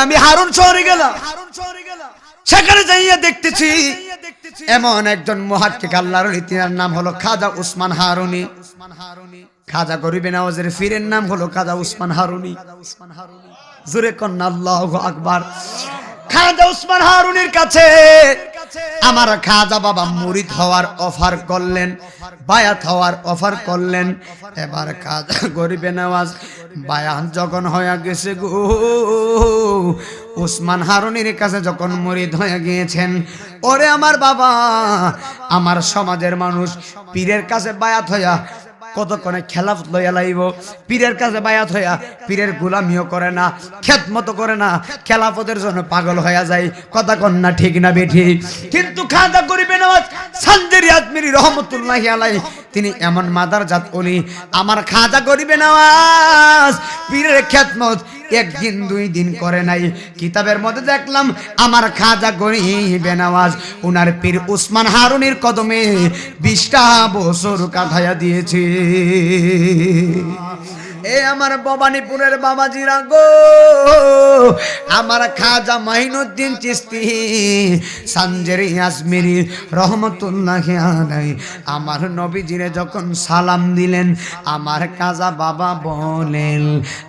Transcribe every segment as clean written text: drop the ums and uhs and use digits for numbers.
আমি হারুন শহরে গেলাম, সেখানে যাইয়া দেখতেছি এমন একজন মুহাক্কিক আল্লাহর ওলি, তিনার নাম হলো খাজা উসমান হারুনি। খাজা গরিবে নওয়াজের পীরের নাম হলো খাজা উসমান হারুনি। জোরে কন্না আল্লাহু আকবার। খাজা উসমান হারুনির কাছে আমার খাজা বাবা মুরিদ হওয়ার অফার করলেন, বায়াত হওয়ার অফার করলেন। এবার খাজা গরিবে নওয়াজ বায়াত যখন হয়ে গেছে গো, উসমান হারুনির কাছে যখন মুরিদ হয়ে গিয়েছেন, ওরে আমার বাবা, আমার সমাজের মানুষ পীরের কাছে বায়াত হইয়া কতক্ষণে খেলাফত লইয়া লাইব, পীরের কাছে বায়াত হইয়া পীরের গোলামিও করে না, খেদমত করে না, খেলাফতের জন্য পাগল হইয়া যায়। কথা কন্যা ঠিক না বেঠি? কিন্তু খাজা গরিবে নওয়াজ সানজারি আজমিরি রহমতুল্লাহি আলাইহি তিনি এমন মাদারজাত ওলি, আমার খাজা গরিবে নওয়াজ পীরের খেদমত একদিন দুই দিন করে নাই। কিতাবের মধ্যে দেখলাম আমার খাজা গরিবে নওয়াজ উনার পীর উসমান হারুনির কদমে 20টা বছর কাটাইয়া দিয়েছে। এ আমার ভবানীপুরের বাবাজিরা গো, আমার খাজা মাইনুদ্দিন চিশতি সানজারি আজমিরি রহমতুল্লাহি আলাইহি আমার নবীজিরে যখন সালাম দিলেন, আমার খাজা বাবা বলেন,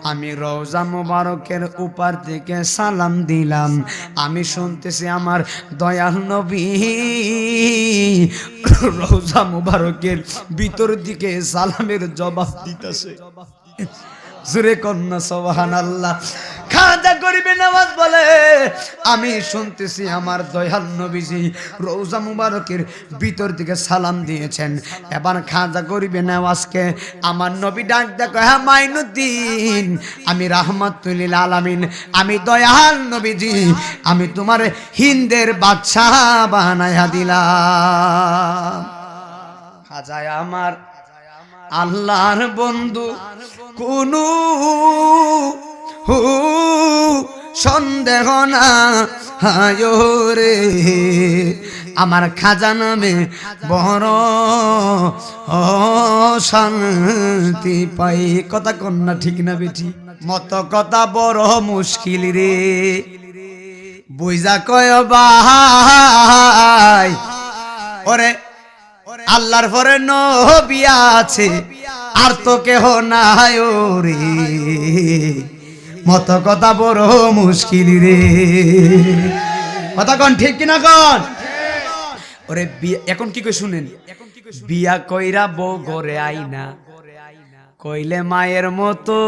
আমি রওজা মুবারকের উপর থেকে সালাম দিলাম, আমি শুনতেছি আমার দয়াল নবী রওজা মুবারকের ভিতর দিকে সালামের জবাব দিতেছে। জোরে কন্যা সুবহানাল্লাহ। খাজা গরিবে নওয়াজ বলে, আমি শুনতেছি আমার দয়াল নবীজি রওজা মুবারকের ভিতর দিকে সালাম দিয়েছেন। এবার খাজা গরিবে নওয়াজকে আমার নবী ডাক দেখো, হ্যাঁ মাইনুদ্দিন, আমি রাহমাতুল লিল আলামিন, আমি দয়াল নবীজি, আমি তোমার হিন্দের বাদশা বানায়া দিলাম। খাজা আমার আল্লাহর বন্ধু, কোনো সন্দেহ না রে, আমার খাজা নামে বড় শান্তি পাই। কথা কন্যা ঠিক না বেঠি? মত কথা বড় মুশকিল রে, বুঝা কয় ভাই, ওরে আল্লাহর পরে নবী আছে আর তো কেহ নাই রে, মত কথা বড় মুশকিল রে। কথা কন ঠিক কিনা কন? ওরে এখন কি কই শুনেন, বিয়া কইরা বউ ঘরে আইনা, কইলে মায়ের মতো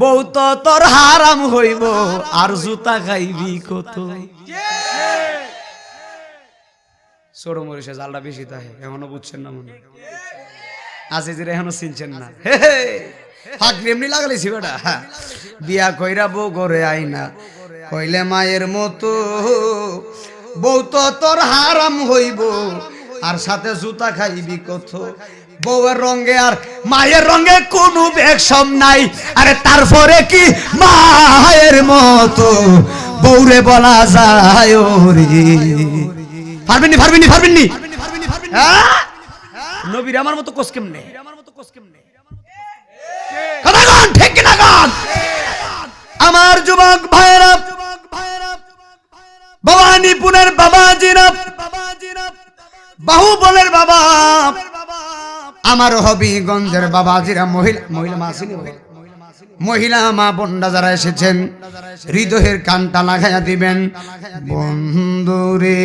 বউ তো তোর হারাম হইব, আর জুতা খাইবি কত। ছোট মরিচে জালটা বেশি থাকে, এখনো বুঝছেন না মনে আছে যে এখনো চিনছেন না। ফাঁকরি এমনি লাগাইছি বেটা। বিয়া কইরা বউ ঘরে আইনা, কইলে মায়ের মতো বউ তো তোর হারাম হইব, আর সাথে জুতা খাইবি কত। বউয়ের রঙে আর মায়ের রঙে কোনো বেশম নাই, আরে তারপরে কি মায়ের মতো বউরে বলা যায় রে? পারবেননি পারবেননি পারবেননি? নবীর আমার মতো কোস কেমনে? ঠিক না গান? আমার যুবক ভাইরা, ভবানীপুরের বাবাজিরা, বাহুবলের বাবা, আমার হবিগঞ্জের বাবাজিরা, মহিলা মাসিনী, মহিলা মা বোনরা যারা এসেছেন, হৃদয়ের কানটা লাগাইয়া দিবেন। বন্ধুরে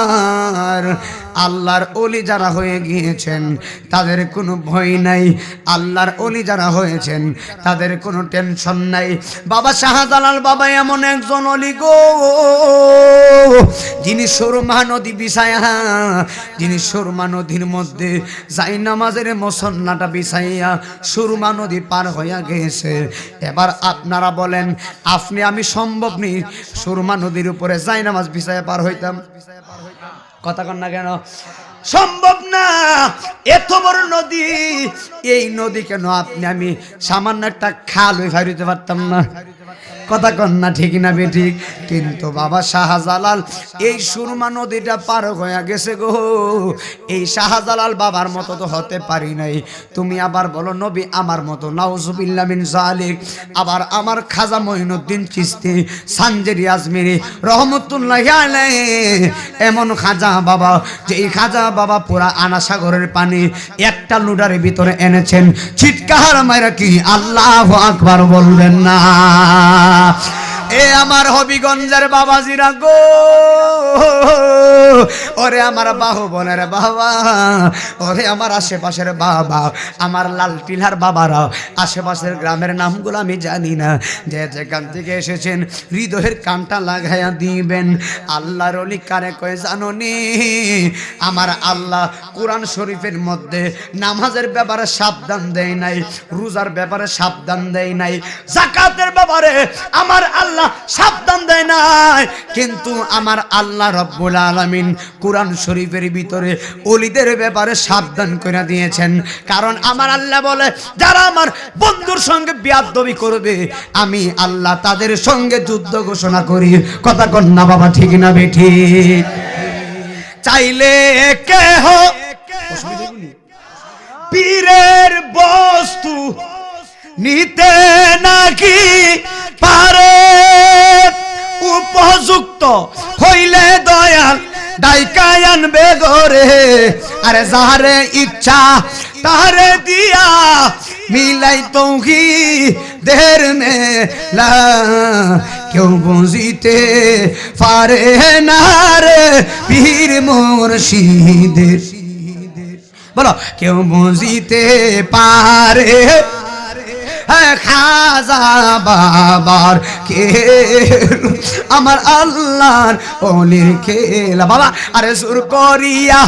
আমার আল্লাহর ওলি যারা হয়ে গিয়েছেন তাদের কোনো ভয় নাই, আল্লাহর ওলি যারা হয়েছেন তাদের কোনো টেনশন নাই। বাবা শাহজালাল বাবা এমন একজন ওলি গো, যিনি সুরমা নদী বিছায়া, যিনি সুরমা নদীর মধ্যে যাই নামাজের মসল্লাটা বিছাইয়া সুরমা নদী পার হইয়া গেছে। এবার আপনারা বলেন, আপনি আমি সম্ভব নেই সুরমা নদীর উপরে যাই নামাজ বিছাইয়া পার হইতাম? কথা কন না কেন? সম্ভব না। এত বড় নদী, এই নদী কেন আপনি আমি সামান্য একটা খাল হয়ে ফাইতে পারতাম না? কথা কন না ঠিক না বেঠিক? কিন্তু বাবা শাহজালাল এই সুরমা নদীটা পার হয়ে গেছে গো। এই শাহজালাল বাবার মতো তো হতে পারি নাই। তুমি আবার বলো নবী আমার মতো, নাউজুবিল্লাহ মিন যালিক। আবার আমার খাজা মঈনুদ্দিন চিশতি সানজেরি আজমিরি রহমতুল্লাহি আলাইহি এমন খাজা বাবা, যে এই খাজা বাবা পুরা আনা সাগরের পানি একটা লুডারের ভিতরে এনেছেন। চিৎকার মাইরা কি আল্লাহু আকবার বলবেন না? এ আমার হবিগঞ্জের বাবাজিরা গো, ওরে আমার বাহু বোনের বাবা, ওরে আমার আশেপাশের বাবা, আমার লাল টিলার বাবারা, আশেপাশের গ্রামের নামগুলো আমি জানি না, যে যেখান থেকে এসেছেন হৃদয়ের কানটা লাগাইয়া দিবেন। আল্লাহর ওলি কারে কয় জাননি? আমার আল্লাহ কোরআন শরীফের মধ্যে নামাজের ব্যাপারে সাবধান দেয় নাই, রোজার ব্যাপারে সাবধান দেয় নাই, যাকাতের ব্যাপারে আমার আল্লাহ সাবধান দেয় নাই, কিন্তু আমার আল্লাহ রব্বুল আলামিন কোরআন শরীফের ভিতরে ওলিদের ব্যাপারে সাবধান করে দিয়েছেন। কারণ আমার আল্লাহ বলে, যারা আমার বন্ধুর সঙ্গে বিয়াদবি করবে আমি আল্লাহ তাদের সঙ্গে যুদ্ধ ঘোষণা করি। কথা কন না বাবা ঠিক না বেঠিক? চাইলে কেহ পীরের বস্তু নিতে নাকি পারে, উপযুক্ত হইলে দয়াল ডাইকায় আনবে গরে। আরে যাহারে ইচ্ছা তাহারে দিয়া মিলাই তৌহিদের মেলা, কেউ বুঝিতে পারে না রে পীর মুর্শিদের। বলো কেউ বুঝিতে পারে খাজা বাবার খেল, আমার আল্লাহর ওলির খেলা বাবা। আরে সুর করিয়া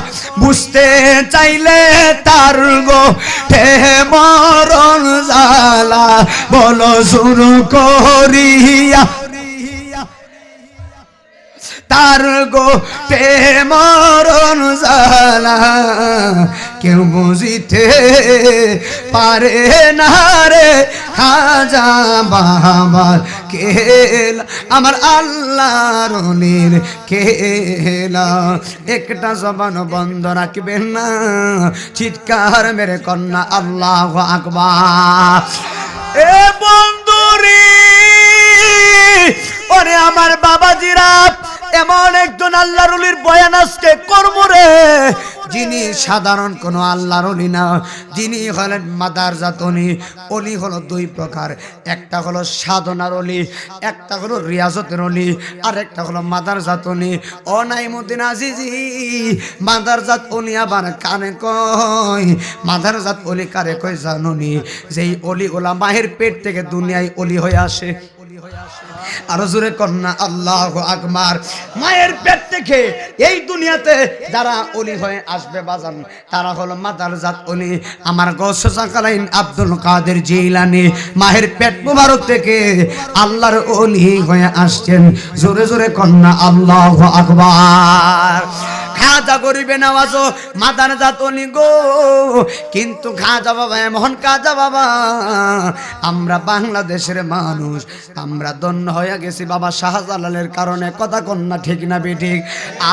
বুঝতে চাইলে তার গো ঠে মরণ জালা, বলো সুর করিয়া তার গো তে মরণ জালা, কেউ বুঝিতে পারে না রে খাজা বাবার খেলা, আমার আল্লাহর ওলির খেলা। একটা জবান বন্ধ রাখবেন না, চিৎকার মেরে কন্যা আল্লাহু আকবার। এ বন্ধুরি, ওরে আমার বাবাজিরা, এমন একজন আল্লাহর ওলির বয়ান আজকে করব রে, যিনি সাধারণ কোন আল্লাহর ওলি না, যিনি হলেন মাদারজাত ওলি। ওলি হলো দুই প্রকার, একটা হলো সাধনার ওলি, একটা হলো রিয়াজতের ওলি, আর একটা হলো মাদারজাত ওলি। ও নাইমুদ্দিন আজিজি, মাদারজাত ওলি আবার কানে কয়, মাদারজাত ওলি কারে কয় জানুনি? যেই ওলি ওলা মায়ের পেট থেকে দুনিয়ায় ওলি হয়ে আসে। আরো জোরে কন্যা আল্লাহু আকবার। মায়ের পেট থেকে এই দুনিয়াতে যারা ওলি হয়ে আসবে বাজান, তারা হলো মাদারজাত ওলি। আমার গৌসে জাকালাইন আব্দুল কাদের জিলানী মায়ের পেট মুবারক থেকে আল্লাহর ওলি হয়ে আসছেন। জোরে জোরে কন্যা আল্লাহু আকবার। খাজা গরিবে নওয়াজও মাদারজাত ওলি গো, কিন্তু খাজা বাবা এমন খাজা বাবা, আমরা বাংলাদেশের মানুষ আমরা ধন্য হয়ে গেছি বাবা শাহজালালের কারণে। কথা কন্যা ঠিক না বেঠিক?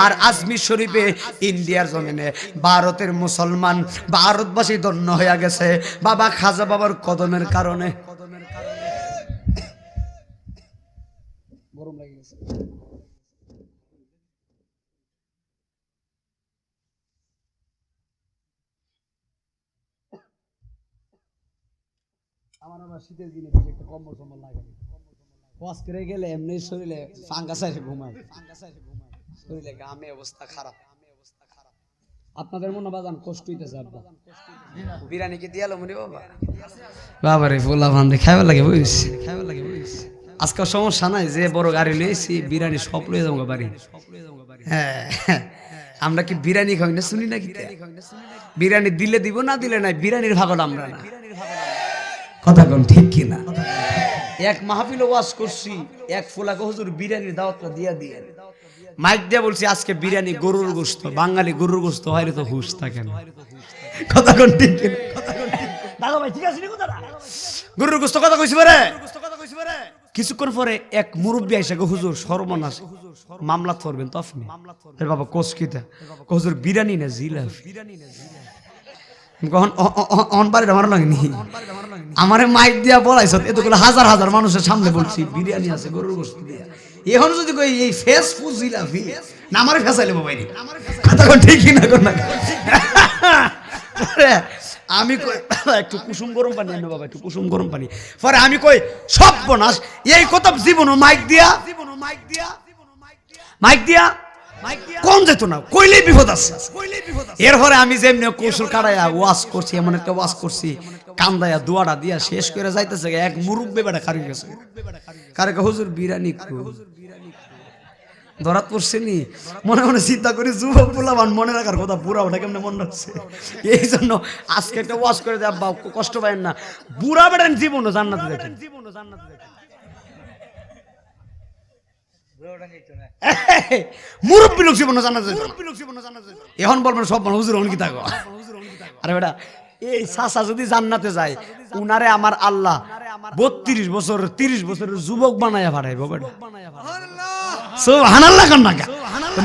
আর আজমির শরীফে ইন্ডিয়ার জমিনে ভারতের মুসলমান ভারতবাসী ধন্য হয়ে গেছে বাবা খাজা বাবার কদমের কারণে। গরম লাগে গেছে। আমার আবার শীতের দিনে একটা কম্বল টম্বল লাগে, ওয়াশ করে গেলে এমনি শরীরে ফাঙ্গাস এসে ঘুমায়, শরীরে গামে অবস্থা খারাপ। আপনাদের মনে বাজান কষ্ট হইতেছে? আব্বা বিরিয়ানি কি দিয়ালো মনে বাবা? বাবা রে ফুলা ভান্ডে খাইবার লাগে বুঝিস, খাইবার লাগে বুঝিস। আজকে সমস্যা নাই, যে বড় গাড়ি লইছি বিরিয়ানি সব লয়ে যাবো বাড়ি। হ্যাঁ, আমরা কি বিরিয়ানি খাই না শুনি নাকি? বিরিয়ানি দিলে দিব, না দিলে নাই, বিরিয়ানির ভাগল আমরা না। কথা কোন ঠিক কিনা? এক মাহফিল ওয়াজ করছি, এক ফুলাকে হুজুর বিরিয়ানির দাওয়াতটা দিয়া দিয়ে মাইক দিয়ে বলছি আজকে বিরিয়ানি গরুর গোশত, বাঙালি গরুর গোশত হয়তো তো হুশ থাকে না। কথা কোন ঠিক কিনা? দাদা ভাই ঠিক আছে নি কথাটা? গরুর গোশত কথা কইছি পারে। কিছুক্ষণ পরে এক মুরব্বী আইসা গো, হুজুর সর্বনাশ, মামলা করবেন তো আপনি? এর বাবা কোস কিতা? হুজুর বিরিয়ানি না জিলাপি। আমারে মাইক দিয়া বলাইছ, এতগুলো হাজার হাজার মানুষের সামনে বলছি বিরিয়ানি আছে গরুর গোশত দিয়া। এখন যদি কই এই ফেস ফুল জিলাপি না, আমারে ফেসাইলে বাবাই কথা কোন ঠিক না কোন না। আমি কই একটু কুসুম গরম পানি আনো বাবা, একটু কুসুম গরম পানি। পরে আমি কই সব বনাস এই কথা জীবন মাইক দিয়া কোন যেত না, কইলেই বিপদ আছে। এরপরে আমি যেমনি কৌশল কাটাইয়া ওয়াজ করছি, এমন একটা ওয়াজ করছি, কান্দায়া দুয়াটা দিয়া শেষ করে যাইতেছে, এক মুরব্বি বেটা কারি গেছে, কারে হুজুর বিরিয়ানি ধরাত পড়ছে নি। মনে মনে চিন্তা করি যুবক পোলাবান মনে রাখার কথা, বুড়া ওটা কেমনে মনে রাখছে। এই জন্য আজকে একটা ওয়াজ করে দেয়, আব্বা কষ্ট পায় না, বুড়া বেটান জীবন জান্নাতে দেখেন। মুরব্বী লোক জীবন জান্নাতে এখন বলবেন সব মানুষ হুজুর কি থাকো। আরে বেটা এই চাচা যদি জান্নাতে যায়, উনারে আমার আল্লাহ 32 বছর 30 বছরের যুবক বানায়া ফাড়াইবো বেটা। সুবহানাল্লাহ কান না,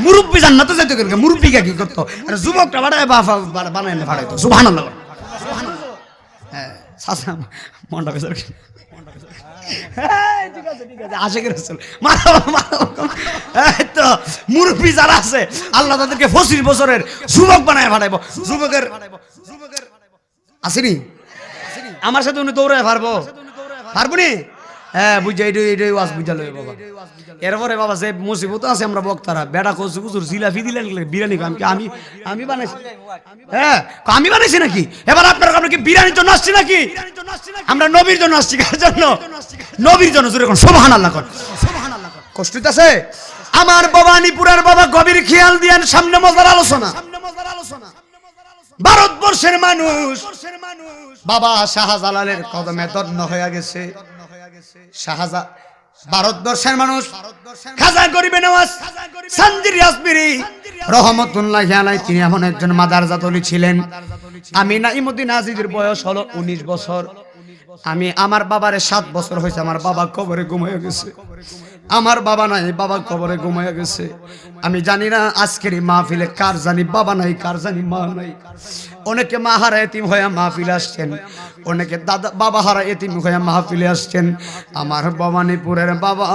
মুরব্বী জান্নাতে যাইতো কেন? মুরব্বী কি করতো? আরে যুবকটা বানায় না ফাড়াইতো। সুবহানাল্লাহ। হ্যাঁ চাচা মনটা বেজার মুরব্বী যারা আছে আল্লাহ তাদেরকে 25 বছরের যুবক বানায় ফাটাইবো। যুবকের আসেনি আমার সাথে উনি দৌড়ায় পারবো নি? হ্যাঁ বুঝা এইটাই ওয়াজ বুঝা লই বাবা। এরপরে বাবা যে মুসিবত আছে আমরা বক্তারা বেড়া কচু কুচুর জিলাপি দিলেন বিরিয়ানি আমি বানাইছি। হ্যাঁ আমি বানাইছি নাকি? এবার আপনারা কি বিরিয়ানির জন্য আসছি নাকি? আমরা নবীর জন্য আসছি। কার জন্য? নবীর জন্য। জোরে কোন সুবহানাল্লাহ কোন। কষ্ট আছে আমার ভবানীপুরের বাবা, গভীর খেয়াল দিয়েন, সামনে মজার আলোচনা। ভারতবর্ষের মানুষ বাবা শাহজালালের কদমে ধন্য হয়ে গেছে। শাহজালাল ভারতবর্ষের মানুষ খাজা গরিবে নওয়াজ সানজিরি আসমিরি রহমাতুল্লাহি আলাইহি, তিনি এমন একজন মাদারজাত ওলি ছিলেন। আমি নাইমুদ্দিন আজিজের বয়স হলো 19 বছর। আমি আমার বাবারে 7 বছর হয়েছে, আমার বাবা কবরে ঘুমাইয়া গেছে। আমার বাবা নাই, বাবা কবরে ঘুমাইয়া গেছে। আমি জানি না আজকের এই মাহফিলে কার জানি বাবা নাই, কার জানি মা নাই। অনেকে মা হারা এতিম হয়ে মাহফিলে আসছেন, অনেকে দাদা বাবা হারা এতিম হয়ে মাহফিলে আসছেন। আমার ভবানীপুরের বাবা,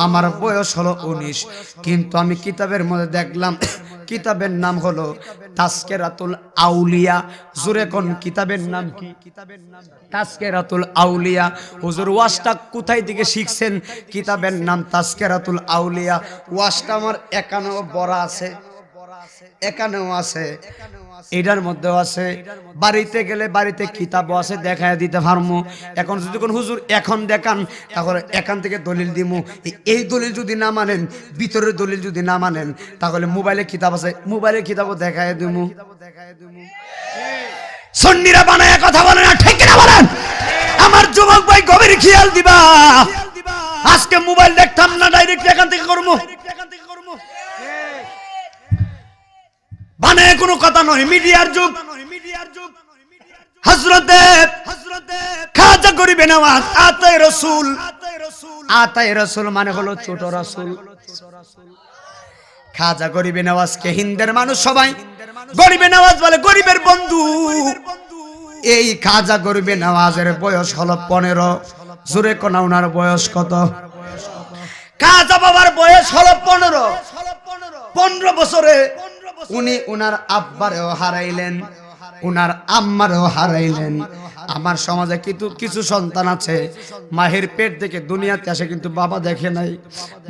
আমার বয়স হলো 19, কিন্তু আমি কিতাবের মধ্যে দেখলাম কিতাবের নাম হলো তাজকিরাতুল আউলিয়া। জোরে কোন কিতাবের নাম কি? তাজকিরাতুল আউলিয়া। হুজুর ওয়াজটা কোথায় থেকে শিখছেন? কিতাবের নাম তাজকিরাতুল আউলিয়া। ওয়াজটা আমার এখানেও বড় আছে, এখানেও আছে, এটার মধ্যেও আছে। বাড়িতে গেলে বাড়িতে কিতাবও আছে, দেখায় দিতে পারবো। এখন যদি কোন হুজুর এখন দেখান, তাহলে এখান থেকে দলিল দিমু। এই দলিল যদি না মানেন, ভিতরের দলিল যদি না মানেন, তাহলে মোবাইলে কিতাব আছে, মোবাইলের কিতাবও দেখায় দিমু। সুন্নিরা বানায় কথা বলে না, ঠিক কিনা বলেন? আমার যুবক ভাই গভীর খেয়াল দিবা। আজকে মোবাইল দেখতাম না, ডাইরেক্ট এখান থেকে করবো। বানায় কোনো কথা নয়, মিডিয়ার যুগ। হযরতে খাজা গরিবে নওয়াজ আতায়ে রাসূল, আতায়ে রাসূল মানে হলো ছোট রাসূল। খাজা গরিবে নওয়াজকে হিন্দের মানুষ সবাই গরিবে নওয়াজ বলে, গরিবের বন্ধু। এই খাজা গরিবে নওয়াজের বয়স হলো 15। জোরে কোন ওনার বয়স কত? খাজা বাবার বয়স হলো 15। 15 বছরে উনি উনার আব্বারেও হারাইলেন, উনার আম্মারেও হারাইলেন। আমার সমাজে কিন্তু কিছু সন্তান আছে মায়ের পেট থেকে দুনিয়াতে আসে কিন্তু বাবা দেখে নাই,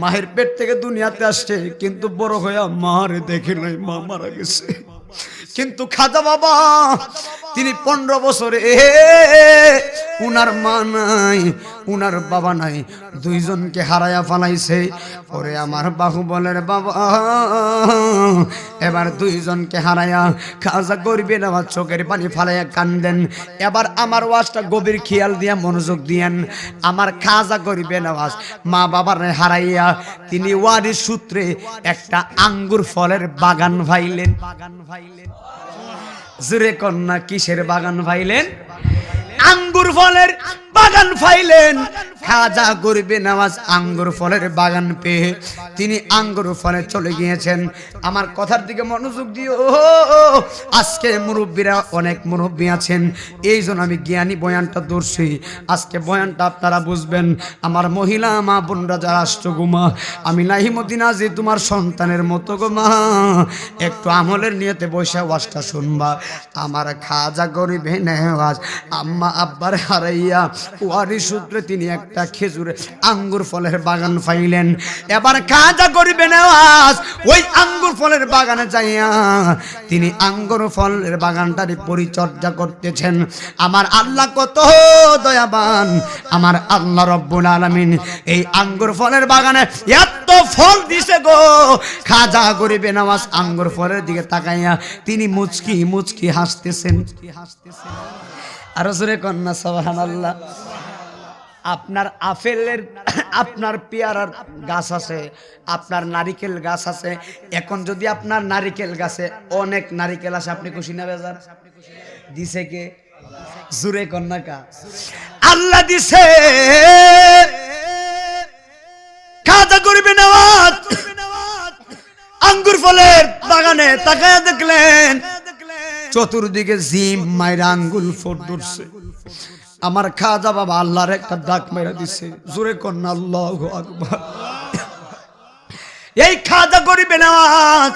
মায়ের পেট থেকে দুনিয়াতে আসছে কিন্তু বড় হয়ে মারে দেখে নাই, মা মারা গেছে। কিন্তু খাজা বাবা তিনি 15 বছরে উনার মা নাই, উনার বাবা নাই, দুইজনকে হারায়া ফালাইছে। ওরে আমার বাহুবলের বাবা এবার দুইজনকে হারায়া খাজা গরিবের আওয়াজ চোখের পানি ফালাইয়া কান্দেন। এবার আমার ওয়াজটা গভীর খেয়াল দিয়া মনোযোগ দিয়েন। আমার খাজা গরিবের আওয়াজ মা বাবার হারাইয়া তিনি ওয়ারিস সূত্রে একটা আঙ্গুর ফলের বাগান ভাইলেন। জুরে কন্যা কিসের বাগান ভাইলেন? আঙ্গুর ফলের বাগান ফাইলেন। খাজা গরিবে নওয়াজ আঙ্গুর ফলের বাগান পেয়ে তিনি আঙ্গুর ফলে চলে গিয়েছেন। আমার কথার দিকে মনোযোগ দিও। আজকে মুরব্বীরা অনেক মুরব্বী আছেন, এই জন্য আমি জ্ঞানী বয়ানটা ধরছি। আজকে বয়ানটা আপনারা বুঝবেন। আমার মহিলা মা বোনরা যারা আসছো গুমা, আমি নাহিমুদ্দিন আজি তোমার সন্তানের মতো গোমা, একটু আমলের নিয়তে বসে ওয়াজটা শুনবা। আমার খাজা গরিবে নওয়াজ আম্মা আব্বার হারাইয়া ওয়ারিস সূত্রে তিনি একটা খেজুরে আঙ্গুর ফলের বাগান ফাইলেন। এবার খাজা গরিবে নওয়াজ ওই আঙ্গুর ফলের বাগানে যাইয়া তিনি আঙ্গুর ফলের বাগানটার পরিচর্যা করতেছেন। আমার আল্লাহ কত দয়াবান, আমার আল্লাহ রব্বুল আলামিন এই আঙ্গুর ফলের বাগানে এত ফল দিছে গো। খাজা গরিবে নওয়াজ আঙ্গুর ফলের দিকে তাকাইয়া তিনি মুচকি মুচকি হাসতেছেন। আরো জোরে কন্যা সুবহানাল্লাহ। আপনার আপেলের, আপনার পেয়ারার গাছ আছে, আপনার নারিকেল গাছ আছে। এখন যদি আপনার নারিকেল গাছে অনেক নারিকেল আসে, আপনি খুশি না বেজার? দিছে কে? জোরে কন্যা কা? আল্লাহ দিছে। খাজা গরিবে নওয়াজ আঙ্গুর ফলের বাগানে তাকায় দেখলেন চতুর্দিকে জিম মাইরা আঙ্গুল ফোট ধরছে। আমার খাজা বাবা আল্লাহর একটা ডাক মেরা দিছে। জোরে কন্যা আল্লাহু আকবার। এই খাজা গরিবে নওয়াজ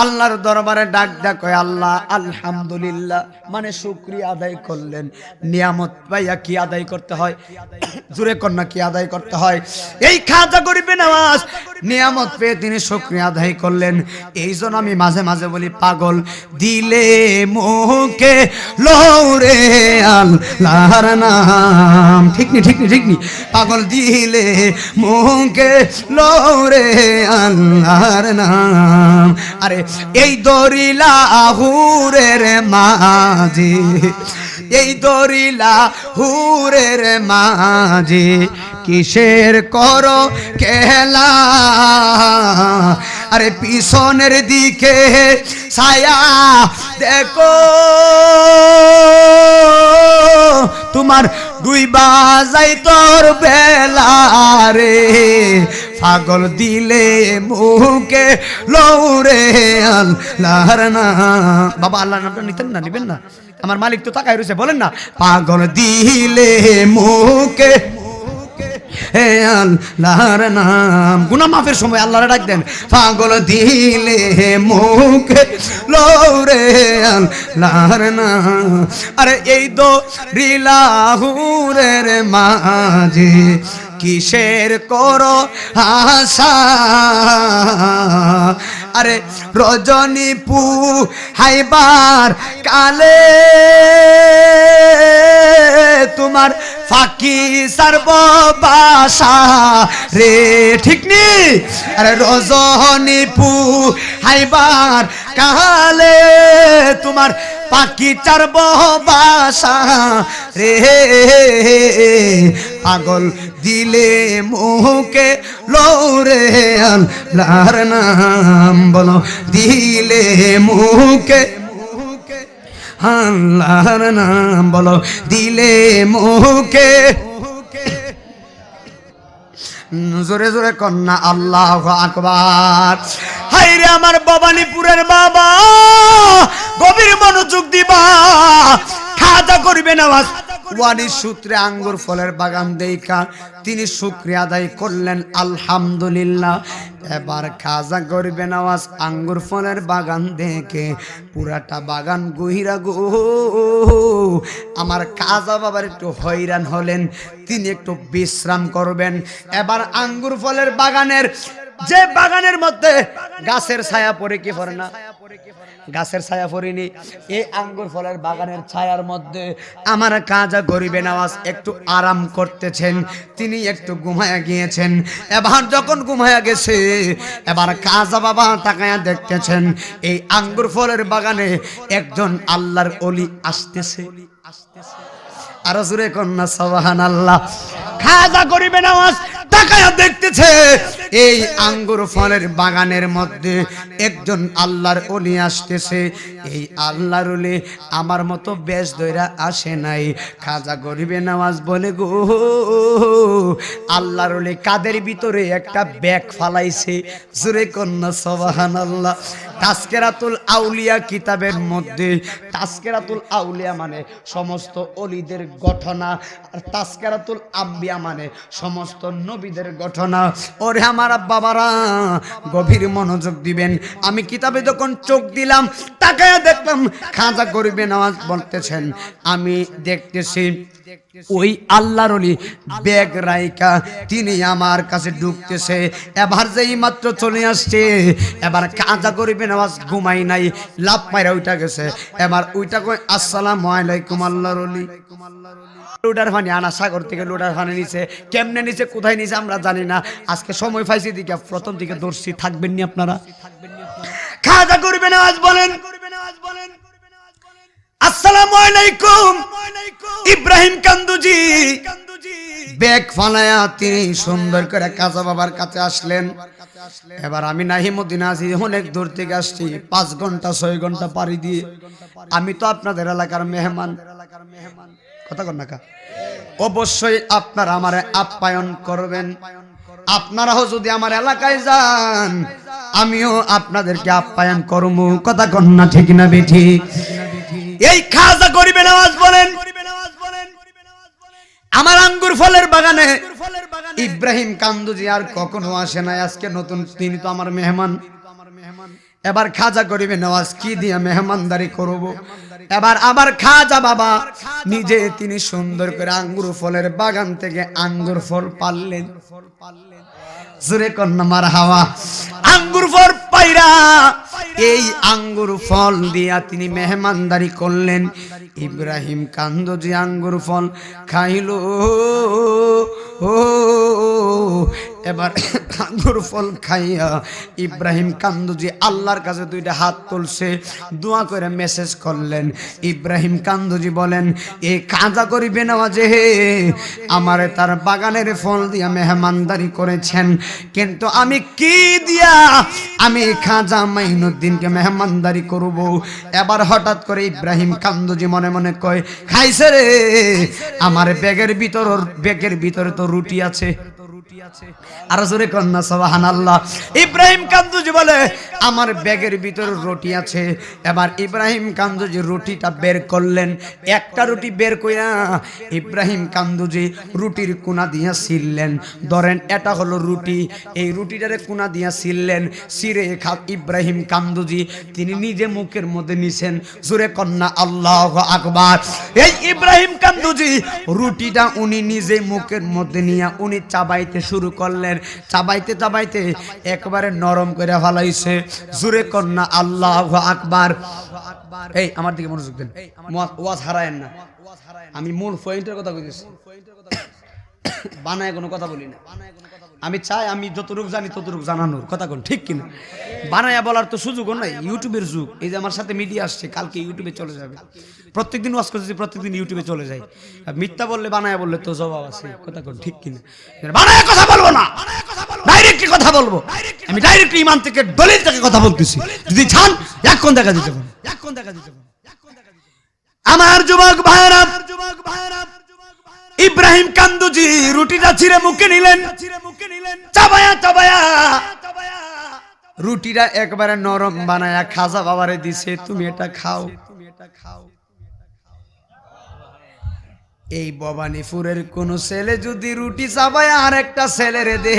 আল্লাহর দরবারে ডাক ডাক কয় আল্লাহ আলহামদুলিল্লাহ, মানে শুকরিয়া আদায় করলেন। নিয়ামত পাইয়া কি আদায় করতে হয়? জোরে কন্যা কি আদায় করতে হয়? এই খাজা গরিবে নওয়াজ নিয়ামত পেয়ে তিনি শুকরিয়া আদায় করলেন। এই জন্য আমি মাঝে মাঝে বলি পাগল দিলে মুখে লৌরে আল্লাহর নাম। ঠিক নি ঠিক নি ঠিক নি? পাগল দিলে মুখে লৌরে আল্লাহর নাম। আরে এই দরিলা হুরের মাঝে, এই দরিলা হুরের মাঝে কিসের করো খেলা? আরে পিছনের দিকে ছায়া দেখো, তোমার দুই বাজাই তোর বেলা রে। পাগল দিলে মুখে লৌরে আল্লাহর নাম। বাবা আল্লাহর নামটা নিতেন না? নিবেন না? আমার মালিক তো তাকায় রয়েছে, বলেন না পাগল দিলে মুখে হে আল্লাহর নাম। গুনাহ মাফের সময় আল্লাহরে ডাক দেন। পাগল দিলে মুখে লৌরে আল্লাহর নাম। আরে এই দরিলা হুরের মাঝে কিসের করো আশা? আরে রজনী হাইবার কালে তোমার ফাঁকি সারব বাসা রে। ঠিক নি? আরে রজনী হাইবার কালে তোমার পাখি চারব বাসা রে। পাগল দিলে মুখে লৌরে আল্লাহর নাম। বলো দিলে মুখে আল্লাহর নাম। বলো দিলে মুখে। জোরে জোরে কন্যা আল্লাহু আকবার। হায়রে আমার ভবানীপুরের বাবা, গভীর মনোযোগ দিবা। খাজা গরিবে নওয়াজ ওয়ারিস সূত্রে আঙ্গুর ফলের বাগান দেখা তিনি শুকরিয়া আদায় করলেন আলহামদুলিল্লাহ। এবার খাজা গরিবে নওয়াজ আঙ্গুর ফলের বাগান দেখে পুরাটা বাগান গহিরা গো। আমার খাজা বাবার একটু হয়রান হলেন, তিনি একটু বিশ্রাম করবেন। এবার আঙ্গুর ফলের বাগানের যে বাগানের মধ্যে গাছের ছায়া পড়ে কি পড়ে না, গাছের ছায়া পড়েনি, এই আঙ্গুর ফলের বাগানের ছায়ার মধ্যে আমার কাজা গরিবে নওয়াজ একটু আরাম করতেছেন, তিনি একটু ঘুমায়া গিয়েছেন। এবার যখন ঘুমায়া গেছে, এবার কাজা বাবা তাকায়া দেখতেছেন এই আঙ্গুর ফলের বাগানে একজন আল্লাহর ওলি আসতেছে। আর জোরে কন্যা সুবহানাল্লাহ। খাজা গরিবে নওয়াজ তাকায়া দেখতেছে এই আঙ্গুর ফলের বাগানের মধ্যে একজন আল্লাহর ওলি আসতেছে। এই আল্লাহর ওলি আমার মতো বেশ দইরা আসে নাই। খাজা গরিবে নওয়াজ বলে, গো আল্লাহর ওলি কাদের ভিতরে একটা ব্যাগ ফালাইছে। জোরে কন্যা সুবহানাল্লাহ। তাজকিরাতুল আউলিয়া কিতাবের মধ্যে, তাজকিরাতুল আউলিয়া মানে সমস্ত ওলিদের ঘটনা, আর তাজকিরাতুল আম্বিয়া মানে সমস্ত নবীদের ঘটনা। ওরে আমার বাবারা গভীর মনোযোগ দিবেন। আমি কিতাবে যখন চোখ দিলাম, তাকায়া দেখলাম খাজা গরিবে নওয়াজ বলতেছেন, আমি দেখতেছি ওই আল্লাহর ওলি ব্যাগ রাইকা তিনি আমার কাছে ঢুকতেছে। এবার যেই মাত্র চলে আসছে, এবার খাজা গরিবে নওয়াজ ঘুমাই নাই, লাভ মাইরা উঠা গেছে। এবার উইটা কই, আসসালামু আলাইকুম আল্লাহর ওলি। লোডার পানি আনা সাগর থেকে লোডার পানি নিচে, কেমনে নিচে কোথায় নিচে আমরা জানি না। আজকে সময় পাইছি দিকে প্রথম দিকে দর্শি থাকবেন নি আপনারা। খাজা গরিবে নওয়াজ বলেন, আসসালামু আলাইকুম ইব্রাহিম কান্দুজি। ব্যাগ ফালায়া তিনি সুন্দর করে কাজা বাবার কাছে আসলেন। এবার আমি নাহিমুদ্দিন আছি, অনেক দূর থেকে আসছি, 5 ঘন্টা 6 ঘন্টা পাড়ি দিয়ে। আমি তো আপনাদের এলাকার মেহমান, কথা কন না কা, অবশ্যই আপনারা আমারে আপ্যায়ন করবেন। আপনারাও যদি আমার এলাকায় যান, আমিও আপনাদেরকে আপ্যায়ন করবো, কথা কন না ঠিক না বেঠি? এই খাজা গরিবে নওয়াজ বলেন, আমার আঙ্গুর ফলের বাগানে ইব্রাহিম কান্দুজি আর কখনো আসে নাই, আজকে নতুন, তিনি তো আমার মেহমান। এবার খাজা গরিবে নওয়াজ কি দিয়া মেহমানদারি করব? এবার আবার খাজা বাবা নিজে তিনি সুন্দর করে আঙ্গুর ফলের বাগান থেকে আঙ্গুর ফল পারলেন। জোরে কন্যা মারহাবা। আঙ্গুর ফল পাইরা এই আঙ্গুর ফল দিয়া তিনি মেহমানদারি করলেন। ইব্রাহিম কান্দুজি আঙ্গুর ফল খাইলো। ও এবার আঙ্গুর ফল খাইয়া ইব্রাহিম কান্দুজি আল্লাহর কাছে 2টা হাত তুলছে, দোয়া করে মেসেজ করলেন। ইব্রাহিম কান্দুজি বলেন, এই খাজা গরিবে নওয়াজে আমারে তার বাগানের ফল দিয়া মেহমানদারি করেছেন, কিন্তু আমি কি দিয়া আমি খাজা মাইনুদ্দিনকে মেহমানদারি করব? এবার হঠাৎ করে ইব্রাহিম কান্দুজি মনে মনে কয়, খাইছে রে, আমার ব্যাগের ভিতরে তো রুটি আছে। আর জোরে কন্যা সুবহানাল্লাহ। ইব্রাহিম কান্দুজি বলে, আমার ব্যাগের ভিতরে রুটি আছে। এবার ইব্রাহিম কান্দুজি রুটিটা বের করলেন। একটা রুটি বের কইরা ইব্রাহিম কান্দুজি রুটির কোনা দিয়া ছিললেন। ধরেন এটা হলো রুটি, এই রুটিটারে কোনা দিয়া ছিললেন। সিরে ইব্রাহিম কান্দুজি তিনি নিজে মুখের মধ্যে নিছেন। জোরে কন্যা আল্লাহু আকবার। এই ইব্রাহিম কান্দুজি রুটিটা উনি নিজে মুখের মধ্যে নিয়ে উনি চাবাইতে শুরু করলেন। চাবাইতে চাবাইতে একবারে নরম করে ফেলাইছে। জোরে কন্যা আল্লাহু আকবার। এই আমার দিকে মনোযোগ দেন, ওয়াজ হারায়েন না। আমি মূল পয়েন্টের কথা কইতেছি, বানায় কোনো কথা বলি না। আমি চাই আমি যতটুকু জানি ততটুকু জানানোর, কথা কোন ঠিক কিনা? বানায়া বলার তো সুযোগও নাই, ইউটিউবের যুগ। এই যে আমার সাথে মিডিয়া আসছে, কালকে ইউটিউবে চলে যাবে। প্রত্যেকদিন ওয়াজ করতেছি, প্রত্যেকদিন ইউটিউবে চলে যায়। মিথ্যা বললে বানায়া বললে তো জবাব আছে, কথা কোন ঠিক কিনা? বানায়া কথা বলবো না, ডাইরেক্টলি কথা বলবো। আমি ডাইরেক্টলি ইমান থেকে দলিল থেকে কথা বলতেছি। যদি চান এখন দেখা দিতে পারেন। আমার যুবক ভাইরা, ইব্রাহিম কান্দুজি রুটিটা ছিঁড়ে মুখে নিলেন, চাবায়া চাবায়া রুটিটা একবারে নরম বানায়া খাজা বাবারে দিছে, তুমি এটা খাও। এই ভবানীপুরের কোন ছেলে যদি রুটি চাবায়া আর একটা ছেলেরে দে,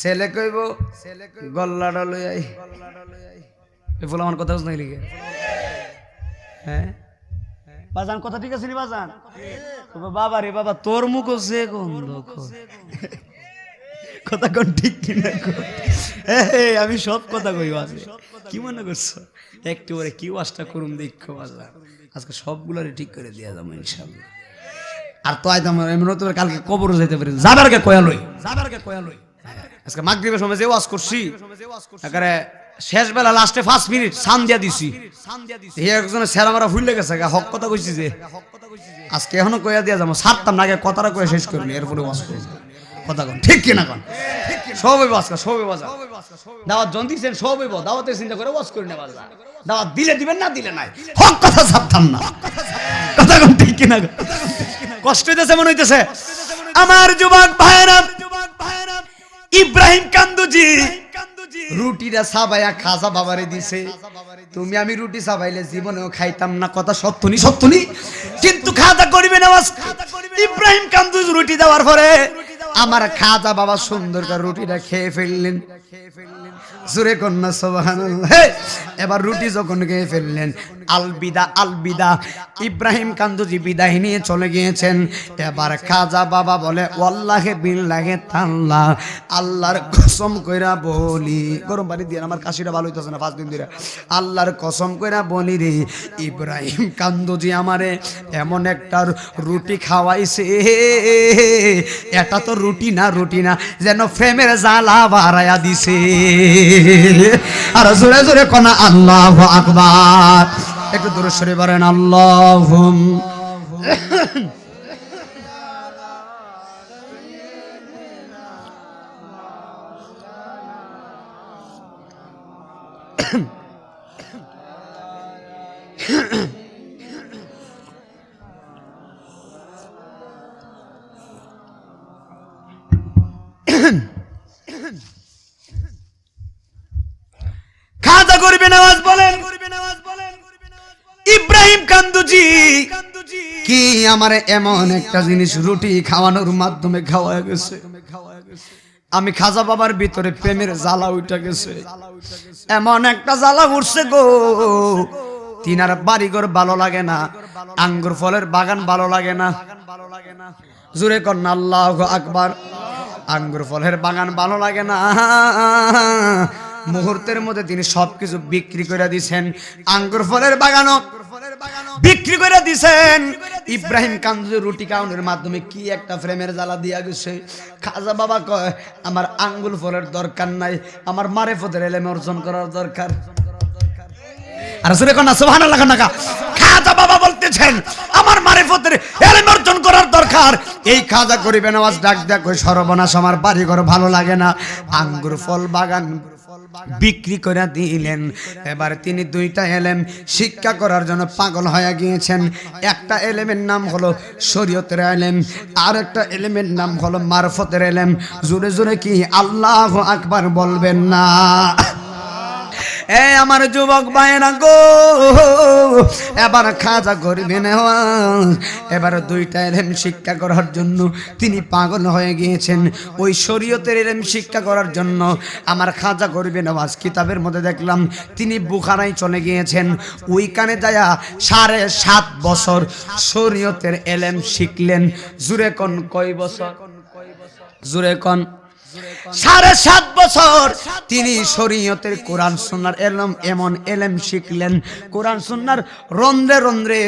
ছেলে কইব গল্লাটা লই আই। বলে আমার কথা বুঝতে লিখে, হ্যাঁ বাজান কথা ঠিক আছে নি বাজান? বাবা রে বাবা, তোর মুখ যে গন্ধ, কথা কোন ঠিক কিনা আমি সব কথা কই আছে কি মনে করছো একটু পরে কি ওয়াজটা করুন দেখো বাজার আজকে সবগুলোরে ঠিক করে দিয়া যাবো ইনশাআল্লাহ আর তো আইতাম এমন তো কালকে কবরও যাইতে পারি যাবারকে কয়ালই আজকে মাগরিবের সময় যে ওয়াজ করছি একারে শেষ বেলা লাস্টে 5 মিনিট সান দিয়া দিছি এই একজনের সেরা মারা ভুলে গেছে হক কথা কইছি যে আজকে এখনো কইয়া দিয়া যাবো ছাড়তাম না আগে কথাটা কয়ে শেষ করলি এরপরে ওয়াজ করব কথা কোন ঠিক কিনা কোন সবই বাজকা সবই বাজা দাওয়াত জন দিছেন সবই দাওয়াতের চিন্তা করে ওয়াজ করে নেওয়া যায় দাওয়াত দিলে দিবেন না দিলে নাই হক কথা ছাড়তাম না কথা কোন ঠিক কিনা কষ্ট হইতেছে মনে হইতেছে আমার যুবক ভাইরা ইব্রাহিম কান্দুজি রুটিটা সাবাইয়া খাজা বাবারে দিছে তুমি আমি রুটি সাবাইলে জীবনেও খাইতাম না কথা সত্যনি সত্যনি কিন্তু খাজা করিবে না ইব্রাহিম কান্দুজি রুটি দেওয়ার পরে আমার খাজা বাবা সুন্দর করে রুটিটা খেয়ে ফেললেন জোরে কন্যা সুবহানাল্লাহ এবার রুটি যখন খেয়ে ফেললেন আলবিদা আলবিদা ইব্রাহিম কান্দুজি বিদায় নিয়ে চলে গিয়েছেন এবার খাজা বাবা বলে ওয়াল্লাহি বিল্লাহি তাআলা আল্লাহর কসম কইরা বলি গরম পানি দিয়ে আমার কাশিটা ভালো হইতাছে না 5 দিন ধরে আল্লাহর কসম কইরা বলি রে ইব্রাহিম কান্দুজি আমারে এমন একটা রুটি খাওয়াইছে এটা তো রুটি না যেন প্রেমের জ্বালা বাড়ায়া দিছে আর জোরে জোরে কোনা আল্লাহু আকবার একটু দূরে সরে বলেন আল্লাহুম খাজা করবে নামাজ বলেন ইব্রাহিম কান্দুজি কি আমার এমন একটা জিনিস রুটি খাওয়ানোর মাধ্যমে খাওয়া গেছে আমি খাজা বাবার ভিতরে প্রেমের জ্বালা উঠে গেছে এমন একটা জ্বালা উঠছে গো তিনার বাড়িঘর ভালো লাগে না আঙ্গুর ফলের বাগান ভালো লাগে না জোরে কন্না আল্লাহু আকবার আঙ্গুর ফলের বাগান ভালো লাগে না মুহূর্তের মধ্যে তিনি সবকিছু বিক্রি করে দিয়েছেন আঙ্গুর ফলের বাগানও বিক্রি করে দিয়েছেন ইব্রাহিম কান্দুজি রুটি খাওয়ানোর মাধ্যমে কি একটা প্রেমের জ্বালা দিয়া গেছে খাজা বাবা কয় আমার আঙ্গুর ফলের দরকার নাই আমার মারিফতের ইলম অর্জন করার দরকার আর সুরে কোন সুবহানাল্লাহ নাকা খাজা বাবা বলতেছেন আমার মারিফতের ইলম অর্জন করার দরকার এই খাজা করিবে নামাজ ডাক দেয়া কই সর্বনাশ আমার বাড়ি ঘর ভালো লাগে না আঙ্গুর ফল বাগান বিক্রি করে দিলেন এবার তিনি দুইটা এলেম শিক্ষা করার জন্য পাগল হয়ে গিয়েছেন একটা এলেমের নাম হলো শরীয়তের এলেম আর একটা এলেমের নাম হলো মারফতের এলেম জোরে জোরে কি আল্লাহু আকবার বলবেন না এই আমার যুবক ভাইরা গো এবার খাজা করবেন এবার দুইটা এলেম শিক্ষা করার জন্য তিনি পাগল হয়ে গিয়েছেন ওই শরীয়তের এলেম শিক্ষা করার জন্য আমার খাজা করবেন আওয়াজ কিতাবের মধ্যে দেখলাম তিনি বুখারায় চলে গিয়েছেন ওইখানে যায়া 7.5 বছর শরীয়তের এলেম শিখলেন জুরে কোন কয় বছর জুরে কোন 7.5 বছর তিনি শরীয়তের কোরআন সুন্নাহর এলম এমন এলেম শিখলেন কোরআন সুন্নাহর রন্ধ্রে রন্ধ্রে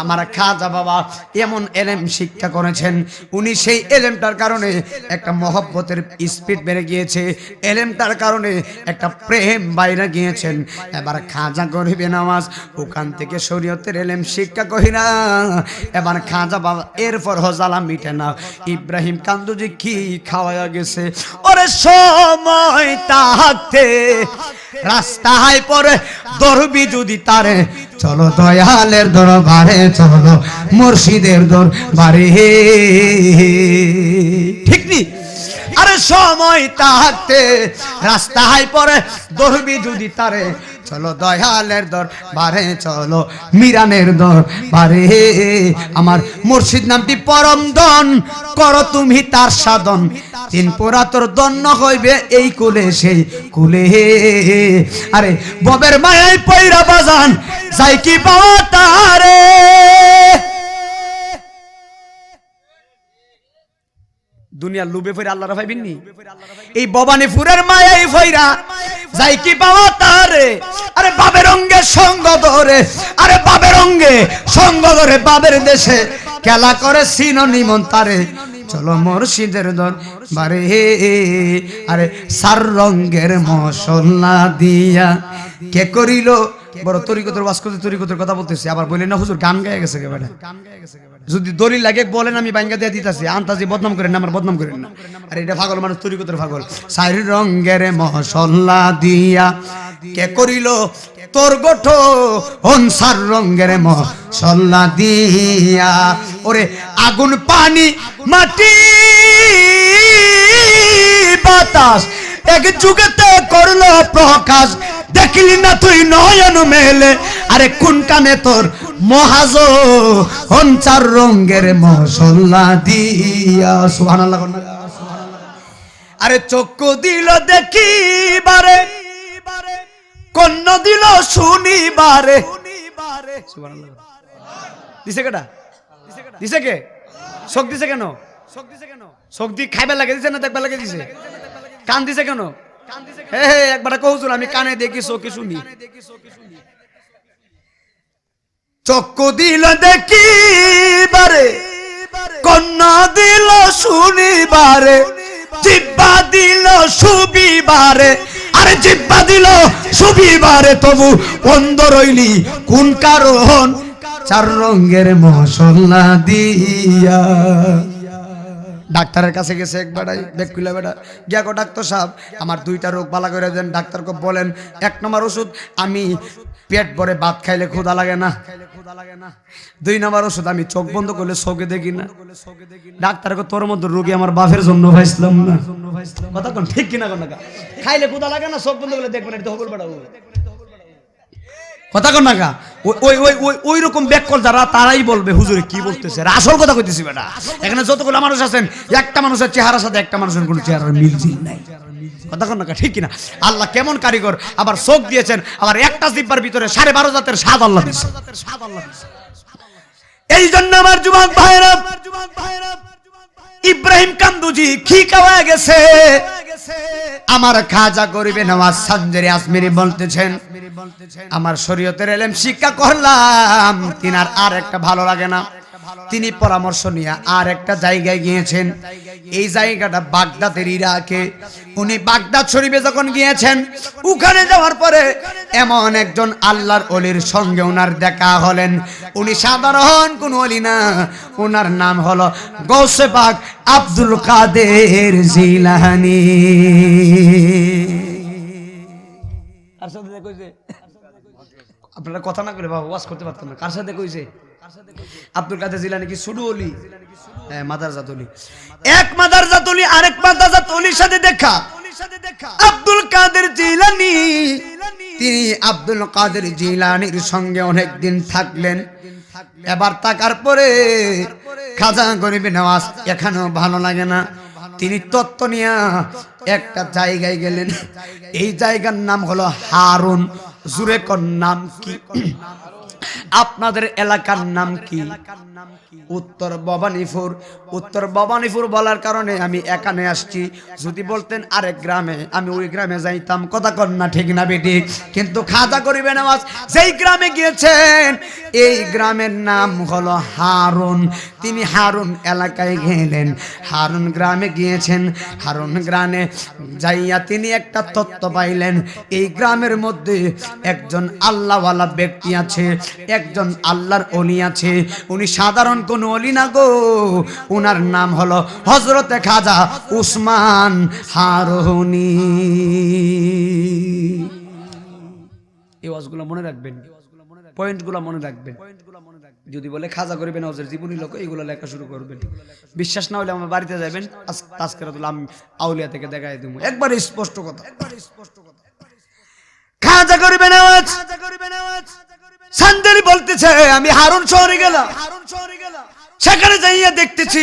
আমার খাজা বাবা এমন এলেম শিক্ষা করেছেন উনি সেই এলেমটার কারণে একটা মহব্বতের স্পিড বেড়ে গিয়েছে এলেমটার কারণে একটা প্রেম বাইরে গিয়েছেন এবার খাজা গরিবে নামাজ ওখান থেকে শরীয়তের এলেম শিক্ষা কইরা এবার খাজা বাবা এরপর হজালা মিটে না ইব্রাহিম কান্দুজি কি খাওয়া গেছে ওরে সময় থাকতে রাস্তায় পরে দরবি যদি তারে চলো দয়ালের দরবারে চলো মুর্শিদের দরবারে ঠিক নি আরে সময় থাকতে রাস্তায় পরে দরবি যদি তারে চলো দয়ালের দরবারে চলো মিরানের দরবারে আমার মুর্শিদ নামটি পরম ধন করো তুমি তার সাধন তিন পোরা তোর দন্য হইবে এই কুলে সেই কুলে আরে ববের মায়াই পয়রা বাজান যাই কি পাওয়া তারে দুনিয়ার লোভে ফইরা আল্লাহর পাইবেন নি? এই ভবানীপুরের মায়াই ফইরা যাই কি পাওয়া তারে, আরে বাবের অঙ্গে সঙ্গ ধরে, আরে বাবের অঙ্গে সঙ্গ ধরে বাবের দেশে খেলা করে সিনোনিমন তারে, চলো মুর্শিদের দরবারে, আরে সার রঙ্গের মশলা দিয়া কে করিল বড় তরিকতের ওয়াজ করতে, তরিকতের কথা বলতেছি, আবার বলেন না হুজুর গান গায়ে গেছে কেবারে। যদি দলিল লাগে বলেন, আমি বাইঙ্গা দিয়ে দিতেছি, আন্তাজি বদনাম করেন না, আমার বদনাম করেন না। আর এটা পাগল মানুষ, তরিকতের পাগল। সার রঙ্গের মশলা দিয়া কে করিল তোর গঠন, সার রঙ্গের মশলা দিয়া, ওরে আগুন পানি মাটি বাতাস এক যুগেতে করলো প্রকাশ, দেখলি না তুই নয়ন মেলে, আরে কোন কামে তোর মহাজ চার রঙ্গের মশলা দিয়া। সুবহানাল্লাহ। আরে চক্ষু দিল দেখিবারে, কন্ন দিল শুনিবারে। সুবহানাল্লাহ। দিছে কেডা? দিছে কে? চোখ দিছে কেন? চোখ দি খাইবা লাগে দিছে না দেখবা লাগে দিছে? কান দিছে কেন? একবার কহুজুর আমি কানে দেখি চোখে শুনি। চক্ষু দিল দেখিবারে, কন্যা দিল শুনিবারে, জিব্বা দিল শুবিবারে, আরে জিব্বা দিল শুবিবারে, তবু অন্ধ রইলি কোন কারণ, চার রঙ্গের মশলা দিয়া। ডাক্তারের কাছে গেছে এক বেড়াই বেকুলা বেড়া গিয়া গো ডাক্তার সাহেব আমার দুইটা রোগ ভালো করে দেন। ডাক্তারকে বলেন, এক নম্বর ওষুধ আমি পেট ভরে ভাত খাইলে ক্ষুধা লাগে না, দুই নম্বর ওষুধ আমি চোখ বন্ধ করলে চোখে দেখি না। ডাক্তারকে তোর মধ্যে রোগী আমার বাপের জন্য ভাইছিলাম না, কথা কোন ঠিক কিনা কোন খাইলে ক্ষুধা লাগে না, চোখ বন্ধ করলে দেখবেন, এটা হবল বেড়া কথা কন না। ওই ওই ওই ওই রকম ব্যাকল যারা তারাই বলবে হুজুরে কি বলতেছে, আসল কথা কইতেছি বেটা। এখানে যতগুলো মানুষ আছেন, একটা মানুষের চেহারার সাথে একটা মানুষের কোনো চেহারার মিলছিল নাই, কথা কন না ঠিক কিনা? আল্লাহ কেমন কারিগর, আবার চোখ দিয়েছেন, আবার একটা জিব্বার ভিতরে 12.5 জাতের স্বাদ আল্লাহ দিয়েছে। এই জন্য আমার যুবক ভাইরা, ইব্রাহিম কান্দুজি কি খাওয়া গেছে, আমার খাজা গরিবে নওয়াজ সঞ্জরি আজমিরি বলতেছেন, আমার শরীয়তের ইলম শিক্ষা করলাম, তিনার আর একটা ভালো লাগে না, তিনি পরামর্শ নিয়ে আর একটা জায়গায় গিয়েছেন। এই জায়গাটা বাগদাদের ইরাকে। উনি বাগদাদ শরীফে যখন গিয়েছেন, ওখানে যাওয়ার পরে এমন একজন আল্লাহর ওলির সঙ্গে ওনার দেখা হলেন। উনি সাধারণ কোন ওলি না, ওনার নাম হলো গৌসে পাক আব্দুল কাদের জিলানী। আপনারা কথা না করে বাবা ওয়াজ করতে পারতেন না। কার সাথে কইছে? আব্দুল কাদের জিলানী কি সুডু ওলি? হ্যাঁ, মাদারজাত ওলি। এক মাদারজাত ওলি আরেক মাদারজাত ওলির সাথে দেখা। আব্দুল কাদের জিলানী, তিনি আব্দুল কাদের জিলানীর সঙ্গে অনেক দিন থাকলেন। এবার থাকার পরে খাজা গরিবে নওয়াজ এখানেও ভালো লাগে না, তিনি তত্ত্ব নিয়ে একটা জায়গায় গেলেন। এই জায়গার নাম হলো হারুন। জুরে কোন নাম কি? আপনাদের এলাকার নাম কি? উত্তর ভবানীপুর। উত্তর ভবানীপুর বলার কারণে আমি এখানে আসছি। যদি বলতেন আরেক গ্রামে, আমি ওই গ্রামে যাইতাম, কথা কন না ঠিক না বেটি? কিন্তু খাজা গরিবে নওয়াজ যেই গ্রামে গিয়েছেন, এই গ্রামের নাম হলো হারুন। তিনি হারুন এলাকায় গেলেন, হারুন গ্রামে গিয়েছেন। হারুন গ্রামে যাইয়া তিনি একটা তত্ত্ব পাইলেন, এই গ্রামের মধ্যে একজন আল্লাহওয়ালা ব্যক্তি আছে, একজন আল্লাহর ওলি আছে। উনি সাধারণ কোন ওলি না গো, উনার নাম হলো হযরতে খাজা উসমান হারুনি। এই ওয়াজগুলো মনে রাখবেন, পয়েন্টগুলো মনে রাখবেন। যদি বলে খাজা গরিবে নওয়াজের জীবনী লোক, এইগুলো লেখা শুরু করবেন। বিশ্বাস না হলে আমার বাড়িতে যাবেন, তাজকিরাতুল আউলিয়া থেকে দেখাই দেবো, একবারে স্পষ্ট কথা। খাজা গরিবে নওয়াজ সান্দারি বলতেছে, আমি হারুন শহরে গেলাম, সেখানে যাইয়া দেখতেছি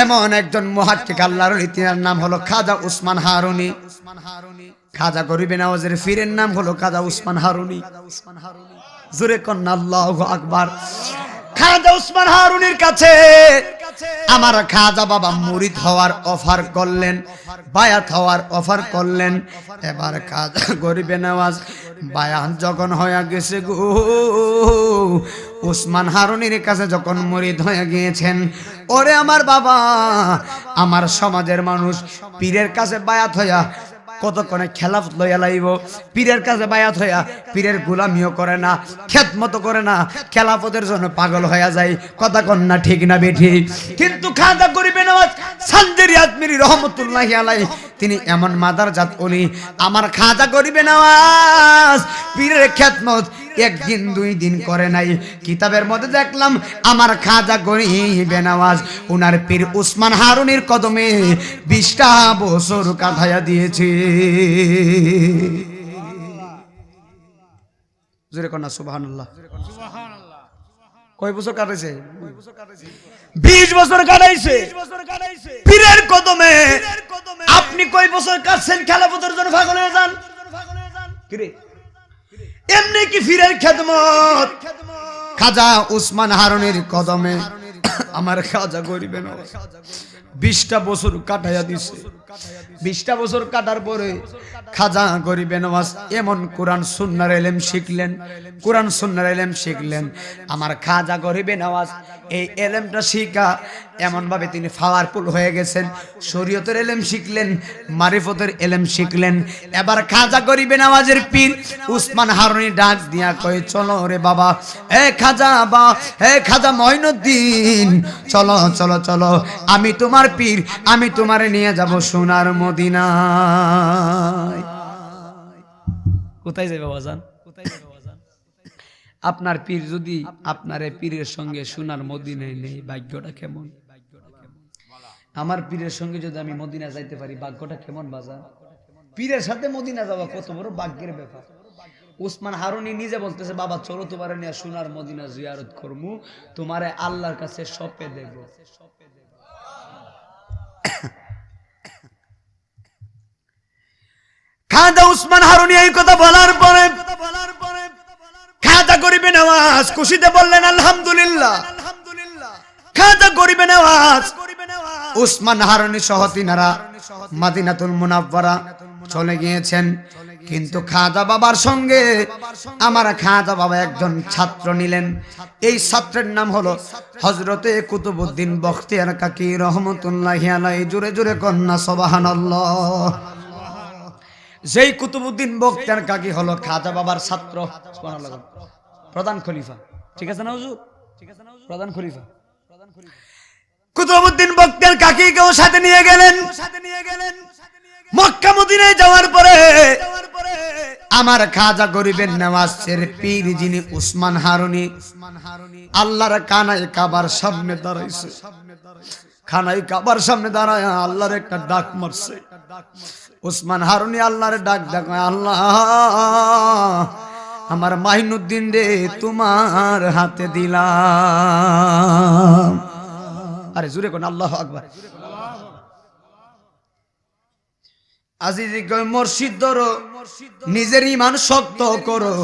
এমন একজন মুহাক্কিক আল্লাহর ওলি, তার নাম হলো খাজা উসমান হারুনি। খাজা গরিবে নওয়াজের পীরের নাম হলো খাজা উসমান হারুনি। জোরে কন্না আল্লাহু আকবার। খাজা উসমান হারুনির কাছে আমার খাজা বাবা মুরিদ হওয়ার অফার করলেন, বায়াত হওয়ার অফার করলেন। এবার খাজা গরিবে নওয়াজ বায়াত যখন হয়ে গেছে গো, উসমান হারুনির কাছে যখন মুরিদ হয়ে গিয়েছেন, ওরে আমার বাবা, আমার সমাজের মানুষ পীরের কাছে বায়াত হইয়া কতক্ষণে খেলাফত লইয়া লাইব, পীরের কাছে বায়াত হইয়া পীরের গোলামিও করে না, খেদমত করে না, খেলাফতের জন্য পাগল হইয়া যায়। কথা কন না ঠিক না বেঠি? কিন্তু খাজা গরিবে নওয়াজ সানজারি আজমিরি রহমতুল্লাহি আলাইহি তিনি এমন মাদারজাত ওলি, আমার খাজা গরিবে নওয়াজ পীরের খেদমত একদিন দুই দিন করে নাই। কিতাবের মধ্যে দেখলাম আমার খাজা গরিবে নওয়াজ উনার পীর উসমান হারুনির কদমে 20টা বছর কাটাইয়া দিয়েছে। জোরে কন্যা সুবহানাল্লাহ। কয় বছর কাটাইছে? 20 বছর কাটাইছে পীরের কদমে। আপনি কয় বছর কাটছেন খেলাফতের জন্য পাগল হয়ে যান? কি রে এমনি কি পীরের খেদমত? খাজা উসমান হারুনির কদমে আমার খাজা গরিবে নওয়াজ 20টা বছর কাটাইয়া দিছে। 20টা বছর কাটার পরে খাজা গরিবে নওয়াজ এমন কোরআন সুন্নাহর ইলম শিখলেন, কোরআন সুন্নাহর ইলম শিখলেন। আমার খাজা গরিবে নওয়াজ এই ইলমটা শিখা এমন ভাবে তিনি পাওয়ারফুল হয়ে গেছেন। শরীয়তের ইলম শিখলেন, মারিফতের ইলম শিখলেন। এবার খাজা গরিবে নওয়াজের পীর উসমান হারুনি ডাক দিয়া কয়, চলো রে বাবা, এ খাজা বা এ খাজা মঈনুদ্দিন, চলো চলো চলো, আমি তোমার পীর, আমি তোমারে নিয়ে যাব সোনার মদিনায়। কোথায় যাবে বাবাজান? কোথায় যাবে বাবাজান? আপনার পীর যদি আপনার পীরের সঙ্গে সোনার মদিনায় নেই, ভাগ্যটা কেমন? আমার পীরের সঙ্গে যদি আমি মদিনা যাইতে পারি, ভাগ্যটা কেমন বাজান? পীরের সাথে মদিনা যাওয়া কত বড় ভাগ্যের ব্যাপার। উসমান হারুনি নিজে বলতেছে, বাবা চলো তোমারে নিয়ে সোনার মদিনা জিয়ারত করমু, তোমারে আল্লাহর কাছে সঁপে দেব। খাজা উসমান হারুনি এই কথা বলার পরে খাজা গরিবে নওয়াজ খুশিতে বললেন আলহামদুলিল্লাহ। খাজা গরিবে নওয়াজ উসমান হারুনি সহ তিনারা মদিনাতুল মুনাওয়ারা চলে গিয়েছেন। কিন্তু খাজা বাবার সঙ্গে আমার খাজা বাবা একজন ছাত্র নিলেন। এই ছাত্রের নাম হলো হযরতে কুতুবউদ্দিন বখতিয়ার কাকি রহমতুল্লাহি আলাইহি। জোরে জোরে কন্যা সুবহানাল্লাহ। যেই কুতুবউদ্দিন বখতিয়ার কাকি হলো খাজা বাবার ছাত্র, সুবহানাল্লাহ, প্রধান খলিফা। ঠিক আছে না হুজুর? ঠিক আছে না হুজুর? প্রধান খলিফা। কুতুবউদ্দিন বখতিয়ার কাকিকেও সাথে নিয়ে গেলেন। মক্কা মদিনায় যাওয়ার পরে আমার খাজা গরিবে নওয়াজের পীর যিনি উসমান হারুনি, আল্লাহর কানায় কাবার সামনে দাঁড়াইছে। খানায় কাবার সামনে দাঁড়ায় আল্লাহর একটা ডাক মারছে। উসমান হারুনি আল্লাহর ডাক দেখায়, আল্লাহ আমার মাইনুদ্দিন রে তোমার হাতে দিলাম। আরে জোরে কোন আল্লাহু আকবার। আজিজি কয়, মুর্শিদ ধরো, নিজের ঈমান শক্ত করো,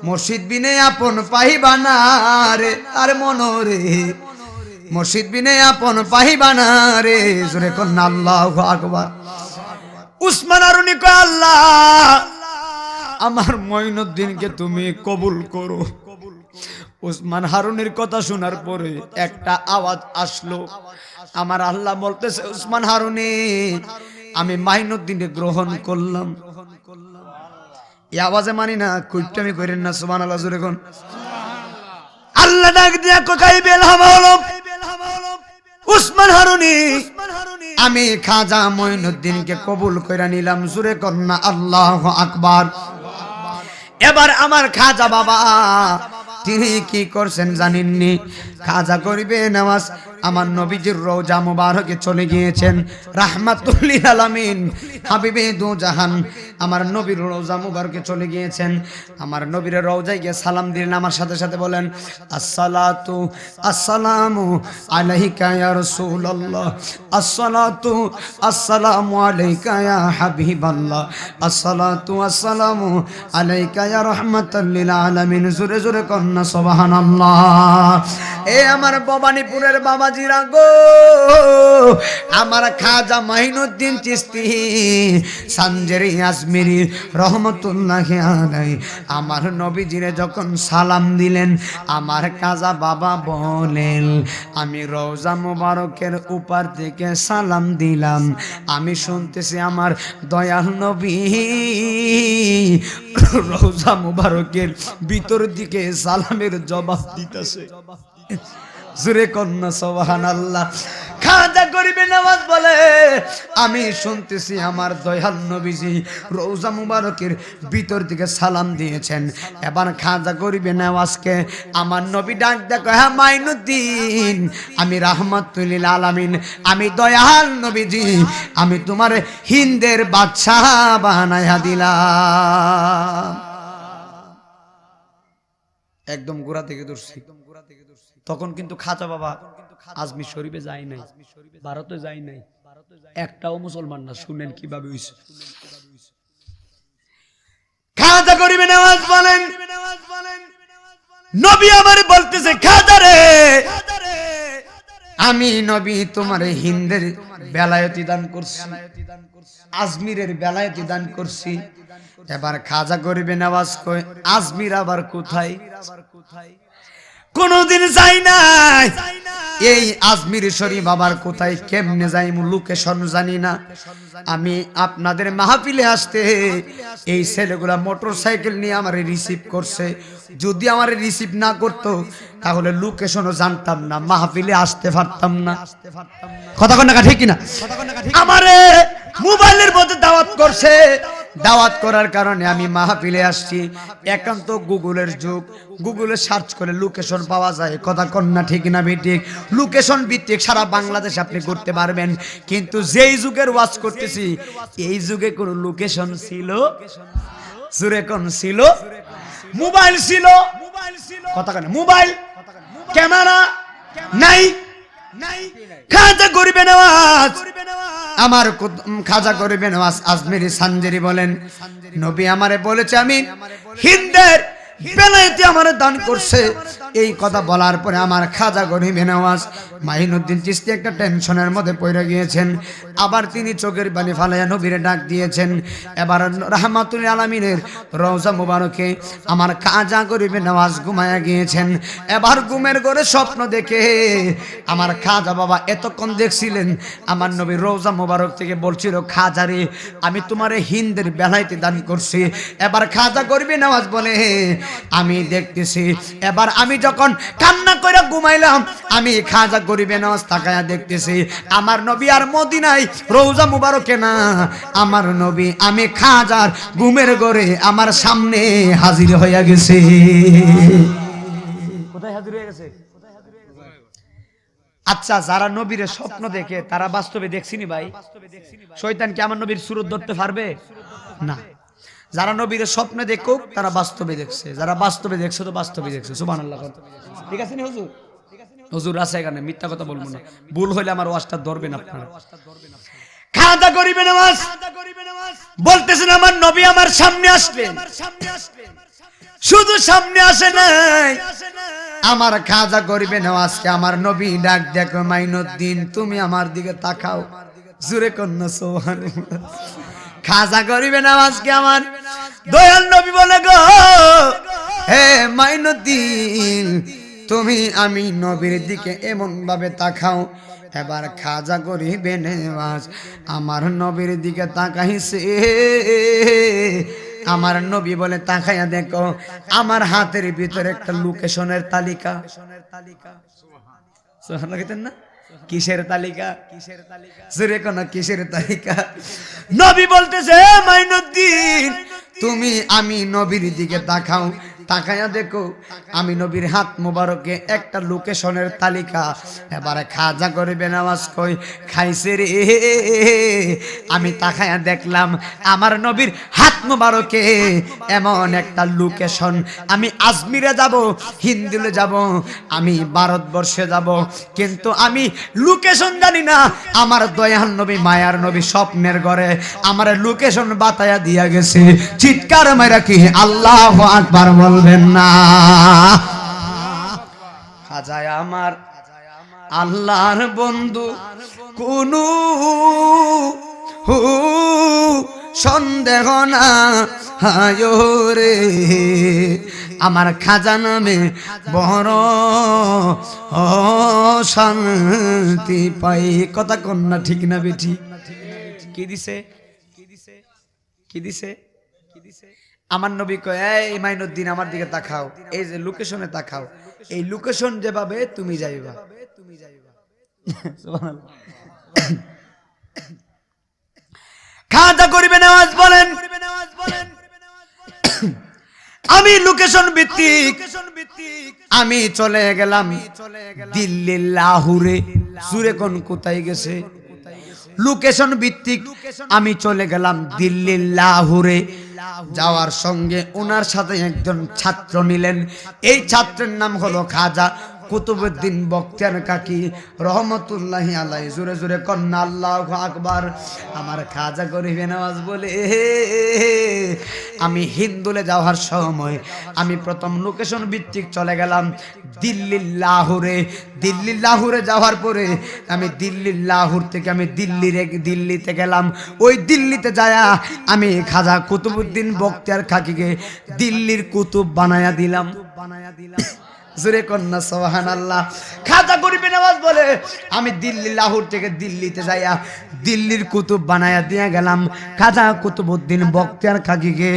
মুর্শিদ বিনে আপন পাইবা না রে। আর মনরে মুর্শিদ বিনে আপন পাইবা না রে। জোরে কোন আল্লাহু আকবার। উসমান হারুনি কয়, আল্লাহ আমার মঈনুদ্দিনকে তুমি কবুল করো। উসমান হারুনির কথা শোনার পরে একটা আওয়াজ আসলো। আমার আল্লাহ বলতেছে, উসমান হারুনি আমি মাইনুদ্দিনকে গ্রহণ করলাম। এই আওয়াজে মানি না, কুইটামি করেন না। সুবহানাল্লাহ, জোরে কোন আল্লাহ ডাক দিয়া কোকাই বেল হাওয়া হলো। উসমান হারুনি আমি খাজা মঈনুদ্দিনকে কবুল কইরা নিলাম। জোরে কোন না আল্লাহু আকবার। এবার আমার খাজা বাবা তিনি কি করছেন জানেননি? খাজা গরিবে নওয়াজ আমার নবীজির রওজা মুবারকে চলে গিয়েছেন। রাহমাতুল লিল আলামিন হাবিবে দু জাহান আমার নবীর রওজা মুবারকে চলে গিয়েছেন। আমার নবীর রওজায় গিয়ে সালাম দিলেন। আমার সাথে সাথে বলেন, আসসালাতু আসসালামু আলাইকা ইয়া রাসূলুল্লাহ, আসসালাতু আসসালামু আলাইকা ইয়া হাবিবাল্লাহ, আসসালাতু আসসালামু আলাইকা ইয়া রাহমাতাল লিল আলামিন। জোরে জোরে কন্না সুবহানাল্লাহ। এ আমার ভবানীপুরের বাবা বাবাজিরা গো, আমার খাজা মাইনুদ্দিন চিশতি সানজারি আজমিরি রহমতুল্লাহি আলাইহি আমার নবীজিরে যখন সালাম দিলেন, আমার খাজা বাবা বলেন, আমি রওজা মুবারকের উপর থেকে সালাম দিলাম, আমি শুনতেছি আমার দয়াল নবী রওজা মুবারকের ভিতর দিকে সালামের জবাব দিতেছে। জোরে কন্যা সুবহানাল্লাহ। খাজা গরিবে নওয়াজ বলে, আমি শুনতেছি আমার দয়াল নবীজি রওজা মুবারকের ভিতর দিকে সালাম দিয়েছেন। এবার খাজা গরিবে নওয়াজকে আমার নবী ডাক দেখো, হ্যাঁ মাইনুদ্দিন, আমি রাহমাতুল লিল আলামিন, আমি দয়াল নবীজি, আমি তোমার হিন্দের বাদশা বানায়া দিলাম। একদম গোড়া থেকে ধরছি। তখন কিন্তু খাজা বাবা আজমির শরীফে যায় নাই, ভারতে যায় নাই, একটাও মুসলমান না। শুনেন কিভাবে হইছে। খাজা গরিবে নওয়াজ বলেন, নবী আমারে বলতেছে, খাজা রে, আমি নবী তোমার হিন্দের বেলায়েতি দান করছি, আজমিরের বেলায়েতি দান করছি। এবার খাজা গরিবে নওয়াজ কয়, আজমির আবার কোথায়? কোনদিন যাই নাই। এই আজমির শরীফ আবার কোথায়, কেমনে যাই, লোকেশন জানি না। আমি আপনাদের মাহফিলে আসতে এই ছেলেগুলা মোটর সাইকেল নিয়ে আমার রিসিভ করছে। যদি আমার রিসিভ না করতো তাহলে লোকেশনও জানতাম না, মাহফিলে আসতে পারতাম না। কথা কন না ঠিক কিনা? আমারে মোবাইলের মধ্যে দাওয়াত করছে, দাওয়াত করার কারণে আমি মাহফিলে আসছি। একান্ত গুগলের যুগ, গুগলে সার্চ করে লোকেশন পাওয়া যায়। কথা কন না ঠিক না বেঠিক? লোকেশন ভিত্তিক সারা বাংলাদেশ আপনি করতে পারবেন। কিন্তু যেই যুগের ওয়াজ করতেছি, এই যুগে কোনো লোকেশন ছিল? জোরে কোন ছিল? মোবাইল ছিল, কথা কন, মোবাইল ক্যামেরা নাই। খাজা গরিবে নওয়াজ, আমার খাজা গরিবে নওয়াজ আজমিরি সানজারি বলেন, নবী আমারে বলেছে আমি হিন্দের বেলায়েতি আমারে দান করছে। এই কথা বলার পরে আমার খাজা গরিবে নওয়াজ মাইনুদ্দিন চিশতি একটা টেনশনের মধ্যে পড়ে গিয়েছেন। আবার তিনি চোখের পানি ফালাইয়া নবীরে ডাক দিয়েছেন। এবার রাহমাতুল আলামিনের রওজা মুবারকে আমার খাজা গরিবে নওয়াজ ঘুমায়া গিয়েছেন। এবার ঘুমের ঘরে স্বপ্ন দেখে আমার খাজা বাবা এতক্ষণ দেখছিলেন আমার নবী রওজা মুবারক থেকে বলছিল, খাজা রে, আমি তোমারে হিন্দের বেলায়েতি দান করছি। এবার খাজা গরিবে নওয়াজ বলে, আমি দেখতেছি। এবার আমি যখন কান্না করে ঘুমাইলাম, আমি খাজা গরিবে নওয়াজ তাকায়া দেখতেছি আমার নবী আর মদিনায় রওজা মুবারকে না, আমার নবী আমি খাজার ঘুমের ঘরে আমার সামনে হাজির হইয়া গেছে। কোথায় হাজির হয়ে গেছে? আচ্ছা, যারা নবীর স্বপ্ন দেখে তারা বাস্তবে দেখছিনি ভাই? শয়তান কি আমার নবীর সুরত ধরতে পারবে? না। যারা নবীর স্বপ্নে দেখুক তারা বাস্তবে দেখছে, যারা বাস্তবে দেখছে তো বাস্তবে দেখছে। সুবহানাল্লাহ। ঠিক আছে নি হুজুর? হুজুর আছে এখানে, মিথ্যা কথা বলবো না। ভুল হইলে আমার ওয়াজটা ধরবেন আপনারা। খাজা গরিবে নওয়াজ বলতেছেন, আমার নবী আমার সামনে আসলেন। শুধু সামনে আসে নাই, আমার খাজা গরিবে নওয়াজকে আমার নবী ডাক দেখো, মাইনুদ্দিন তুমি আমার দিকে তাকাও। জোরে কন্যা সুবহানাল্লাহ। খাজা গরিবে নওয়াজকে আমার দয়াল নবী বলে, গো হে মাইনুদ্দিন, তুমি আমি নবীর দিকে এমন ভাবে তাকাও। এবার খাজা গরিবে নওয়াজ আমার নবীর দিকে তাকাইছে। আমার নবী বলে, তাকাইয়া দেখো আমার হাতের ভিতরে একটা লোকেশনের তালিকা। সুবহানাল্লাহ না? কিসের তালিকা? জোরে কোন কিসের তালিকা? নবী বলতেছে, মাইনুদ্দিন তুমি আমি নবীর দিকে তাকাও। তাকায়া দেখো আমি নবীর হাত মোবারকে একটা লোকেশনের তালিকা। এবারে খাজা গরিবে নওয়াজ কই, খাইছে রে। আমি তাকায়া দেখলাম আমার নবীর হাত মোবারকে এমন একটা লোকেশন। আমি আজমিরে যাব, হিন্দিলে যাব, আমি ভারতবর্ষে যাব, কিন্তু আমি লোকেশন জানি না। আমার দয়াল নবী মায়ার নবী স্বপ্নের ঘরে আমার লোকেশন বাতায়া দিয়া গেছে। চিৎকার মাইরা কি আল্লাহু আকবার বলবেন না? খাজা আমার আল্লাহর বন্ধু কোনো সন্দেহ না হায় রে, আমার খাজা নামে বড় শান্তি পাই। কথা কন্যা ঠিক না বেঠি? কি দিছে কি দিছে? আমার নবী কয়, এই মাইনুদ্দিন আমার দিকে তাকাও, এই যে লোকেশনে তাকাও, এই লোকেশন যেভাবে তুমি যাইবা। খাজা করিবে নামাজ বলেন, আমি লোকেশন ভিত্তিক আমি চলে গেলাম দিল্লি লাহোরে। সুরে কোন কোথায় গেছে? লোকেশন ভিত্তিক আমি চলে গেলাম দিল্লি লাহোরে। যাওয়ার সঙ্গে ওনার সাথে একজন ছাত্র নিলেন। এই ছাত্রের নাম হলো খাজা কুতুবউদ্দিন বখতিয়ার কাকি রহমতুল্লাহি আলাইহি। জোরে জোরে কন্না আল্লাহু আকবার। আমার খাজা গরিবে নওয়াজ বলে, আমি হিন্দুলে যাওয়ার সময় আমি প্রথম লোকেশন ভিত্তিক চলে গেলাম দিল্লি লাহোরে। দিল্লি লাহোরে যাওয়ার পরে আমি দিল্লি লাহোর থেকে আমি দিল্লিতে গেলাম। ওই দিল্লিতে যায়া আমি খাজা কুতুবউদ্দিন বখতিয়ার কাকিকে দিল্লির কুতুব বানায়া দিলাম। জোরে কন্যা সুবহানাল্লাহ। খাজা গরিবে নওয়াজ বলে, আমি দিল্লি লাহোর থেকে দিল্লিতে যাইয়া দিল্লির কুতুব বানায়া দিয়ে গেলাম খাজা কুতুবউদ্দিন বখতিয়ার কাকিকে।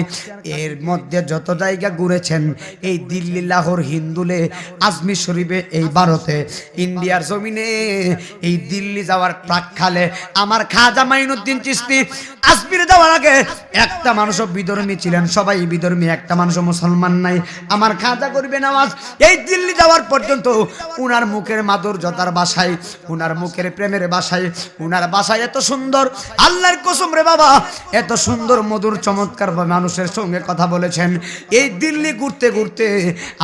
এর মধ্যে যত জায়গা ঘুরেছেন এই দিল্লি লাহোর হিন্দুলে আজমির শরীফে, এই ভারতে ইন্ডিয়ার জমিনে এই দিল্লি যাওয়ার প্রাককালে আমার খাজা মাইনুদ্দিন চিশতি আজমিরে যাওয়ার আগে একটা মানুষও বিধর্মী ছিলেন, সবাই বিধর্মী, একটা মানুষও মুসলমান নাই। আমার খাজা গরিবে নওয়াজ এই দিল্লি যাওয়ার পর্যন্ত উনার মুখের মাধুর্যতার ভাষায়, উনার মুখের প্রেমের ভাষায়, উনার ভাষায় এত সুন্দর, আল্লাহর কসম রে বাবা, এত সুন্দর মধুর চমৎকার মানুষের সঙ্গে কথা বলেছেন। এই দিল্লি ঘুরতে ঘুরতে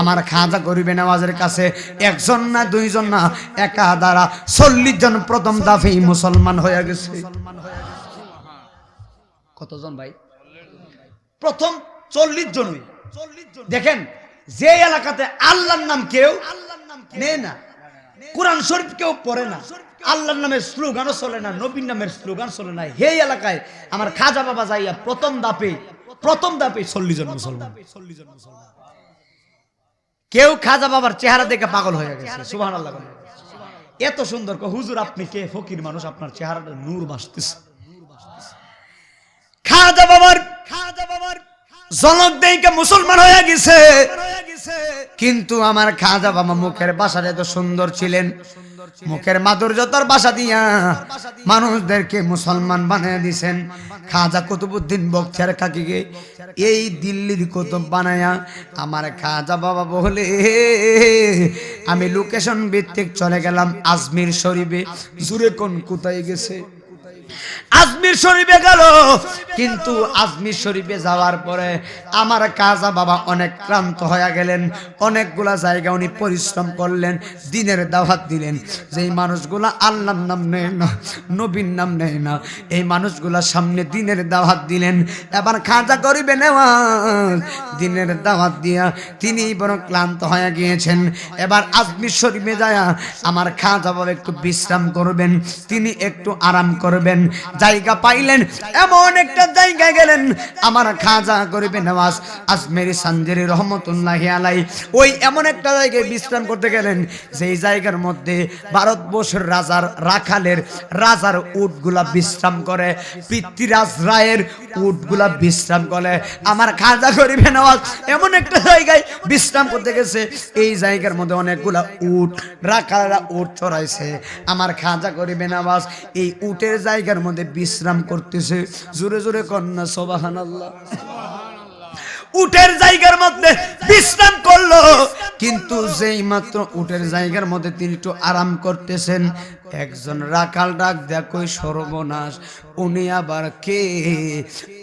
আমার খাজা গরিবে নওয়াজের কাছে একজন না দুইজন না একাধারা 40 জন প্রথম দাফেই মুসলমান হয়ে গেছে। কতজন ভাই? প্রথম 40 জনই। দেখেন, যে এলাকাতে আল্লাহর নাম কেউ নেয় না, কোরআন শরীফ কেউ পড়ে না, আল্লাহর নামের স্লোগানও চলে না, নবীর নামের স্লোগান চলে না, সেই এলাকায় আমার খাজা বাবা যাইয়া প্রথম দাপে 40 জন মুসলমান। কেউ খাজা বাবার চেহারা দেখে পাগল হয়ে গেছে। সুবহানাল্লাহ। এত সুন্দর। হুজুর আপনি কে? ফকির মানুষ, আপনার চেহারাটা নূর ভাসতেছে। খাজা বাবার জনক দেইকে মুসলমান হয়ে গেছে। কিন্তু আমার খাজা বাবা মুখের ভাষা এত সুন্দর ছিলেন, মুখের মাধুর্যতার ভাষা দিয়া মানুষদেরকে মুসলমান বানিয়ে দিয়েছেন। খাজা কুতুবউদ্দিন বখতিয়ার কাকিকে এই দিল্লির কুতুব বানায়া আমার খাজা বাবা বলে, আমি লোকেশন ভিত্তিক চলে গেলাম আজমির শরীফে। জুরে কোন কোথায় গেছে? আজমির শরীফে গেল। কিন্তু আজমির শরীফে যাওয়ার পরে আমার খাজা বাবা অনেক ক্লান্ত হয়ে গেলেন। অনেকগুলা জায়গা উনি পরিশ্রম করলেন, দিনের দাওয়াত দিলেন। যেই মানুষগুলা আল্লাহর নাম নেয় না, নবীর নাম নেয় না, এই মানুষগুলা সামনে দিনের দাওয়াত দিলেন। এবার খাজা গরিবে নওয়াজ দিনের দাওয়াত দিয়া তিনি বড় ক্লান্ত হয়ে গিয়েছেন। এবার আজমির শরীফে যায় আমার খাজা বাবা একটু বিশ্রাম করবেন, তিনি একটু আরাম করবেন। জায়গা পাইলেন, এমন একটা জায়গায় গেলেন আমার খাজা গরিবে নওয়াজ আজমেরি সানজারি রহমতুল্লাহি আলাইহি। ওই এমন একটা জায়গায় বিশ্রাম করতে গেলেন যেই জায়গার মধ্যে ভারতবর্ষের রাজার উটগুলা বিশ্রাম করে, পৃথ্বীরাজ রায়ের উটগুলা বিশ্রাম করে। আমার খাজা গরিবে নওয়াজ এমন একটা জায়গায় বিশ্রাম করতে গেছে, এই জায়গার মধ্যে অনেকগুলা উট, রাখালরা উট চড়াইছে। আমার খাজা গরিবে নওয়াজ এই উটের জায়গার মধ্যে বিশ্রাম করতেছে। জোরে জোরে কন্যা সুবহানাল্লাহ। উটের জায়গার মধ্যে বিশ্রাম করলো, কিন্তু যেই মাত্র উটের জায়গার মধ্যে তিনি একটু আরাম করতেছেন, একজন রাখাল ডাক দেয়া, কই সর্বনাশ, উনি আবার কে?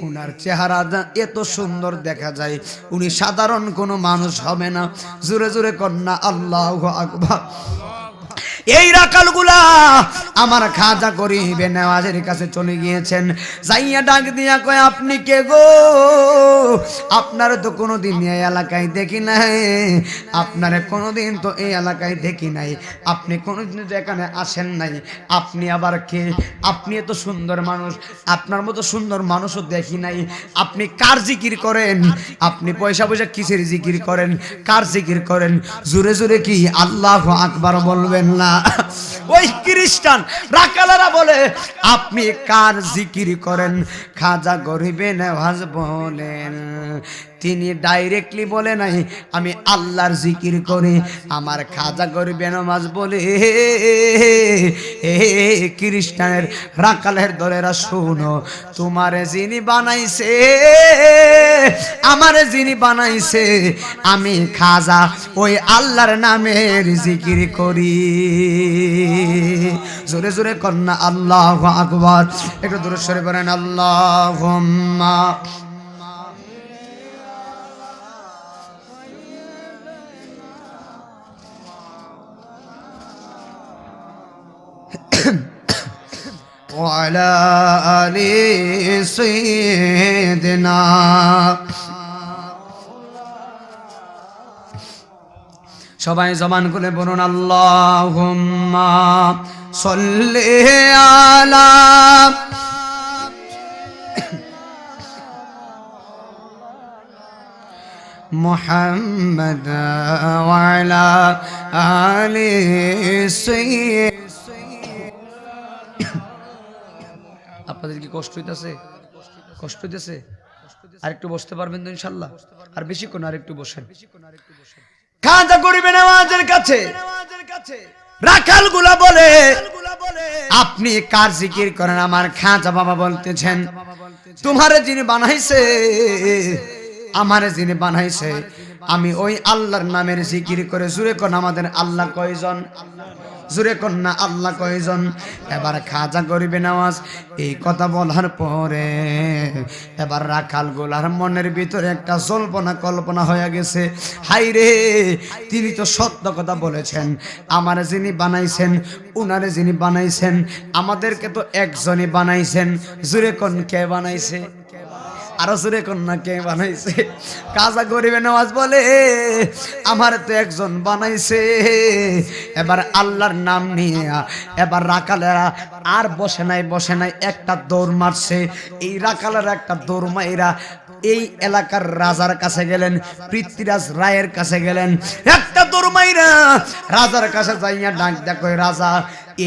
উনার চেহারা এত সুন্দর দেখা যায়, উনি সাধারণ কোনো মানুষ হবে না। জোরে জোরে কন্যা আল্লাহু আকবার। এই রাখালগুলা আমার খাজা গরিবে নেওয়াজের কাছে চলে গিয়েছেন। যাইয়া ডাক দিয়া কয়, আপনি কে গো? আপনার তো কোনোদিন এই এলাকায় দেখি নাই, আপনারে কোনোদিন তো এই এলাকায় দেখি নাই, আপনি কোনোদিন তো এখানে আসেন নাই, আপনি আবার কে? আপনি এত সুন্দর মানুষ, আপনার মতো সুন্দর মানুষও দেখি নাই, আপনি কার জিকির করেন? আপনি পয়সা পয়সা কিসের জিকির করেন? কার জিকির করেন? জোরে জোরে কি আল্লাহু আকবার বলবেন না? ওই খ্রিস্টান রাখালেরা বলে, আপনি কার জিকির করেন? খাজা গরিবে নেওয়াজ বলেন, তিনি ডাইরেক্টলি বলে নাই আমি আল্লাহর জিকির করি। আমার খাজা গরিবে নেওয়াজ বলে, এ খ্রিস্টানের রাখালের দলেরা শুনো, তোমারে যিনি বানাইছে, আমারে যিনি বানাইছে, আমি খাজা ওই আল্লাহর নামের জিকির করি। জোরে জোরে কন্যা আল্লাহু আকবার, একটু দূরে সরে পড়েন আল্লাহুম্মা। ওয়ালা আলি সাইয়্যিদিনা। সবাই জবান খুলে বলুন আল্লাহুম্মা সাল্লি আলা মুহাম্মাদ ওয়া আলা আলি সাইয়্যিদিনা। আপনাদের কি কষ্ট হইতেছে? কষ্ট হইতেছে? আর একটু বসতে পারবেন তো ইনশাআল্লাহ? আর বেশিক্ষণ আর একটু বসেন। খাজা গরিবে নেওয়াজের কাছে রাখালগুলা বলে, আপনি কার জিকির করেন? আমার খাজা বাবা বলতেছেন, তোমারে যিনি বানাইছে, আমারে যিনি বানাইছে, আমি ওই আল্লাহর নামের জিকির করে। জুরে কোন আমাদের আল্লাহ কয়জন? জুরে কন্যা আল্লাহ কয়জন? এবার খাজা গরিবে নেওয়াজ এই কথা বলার পরে এবার রাখাল গোলার মনের ভিতরে একটা জল্পনা কল্পনা হয়ে গেছে, হাই রে, তিনি তো সত্য কথা বলেছেন, আমার যিনি বানাইছেন, উনারে যিনি বানাইছেন, আমাদেরকে তো একজনই বানাইছেন। জুরে কোন কে বানাইছে? আরো জোরে কন্যা কে বানাইছে? খাজা গরিবে নেওয়াজ বলে, আমার তো একজন বানাইছে। এবার আল্লাহর নাম নিয়ে এবার রাখালেরা আর বসে নাই, একটা দৌড় মারছে। এই রাখালেরা একটা দৌড় মাইরা এই এলাকার রাজার কাছে গেলেন, পৃথ্বীরাজ রায়ের কাছে গেলেন। একটা দৌড় মাইরা রাজার কাছে যাইয়া ডাক দেখো, রাজা,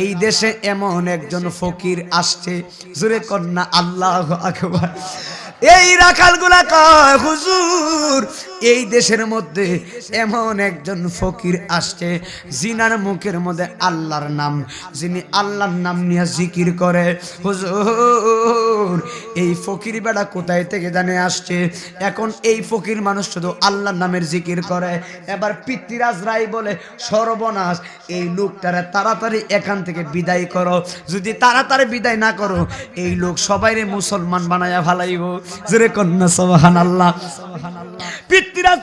এই দেশে এমন একজন ফকির আসছে। জোরে কন্যা আল্লাহু আকবার। এই রাখালগুলা কয়, হুজুর, এই দেশের মধ্যে এমন একজন ফকির আসছে, জিনার মুখের মধ্যে আল্লাহর নাম, যিনি আল্লাহর নাম নিয়ে জিকির করে। হুজুর, এই ফকির বেটা কোথায় থেকে জানে আসছে? এখন এই ফকির মানুষ শুধু আল্লাহর নামের জিকির করে। এবার পৃথ্বীরাজ রায় বলে, সর্বনাশ, এই লোকটারে তাড়াতাড়ি এখান থেকে বিদায় করো, যদি তাড়াতাড়ি বিদায় না করো এই লোক সবাইরে মুসলমান বানায়া ফালাইব। জোরে কন্যা সুবহানাল্লাহ। পৃথ্বীরাজ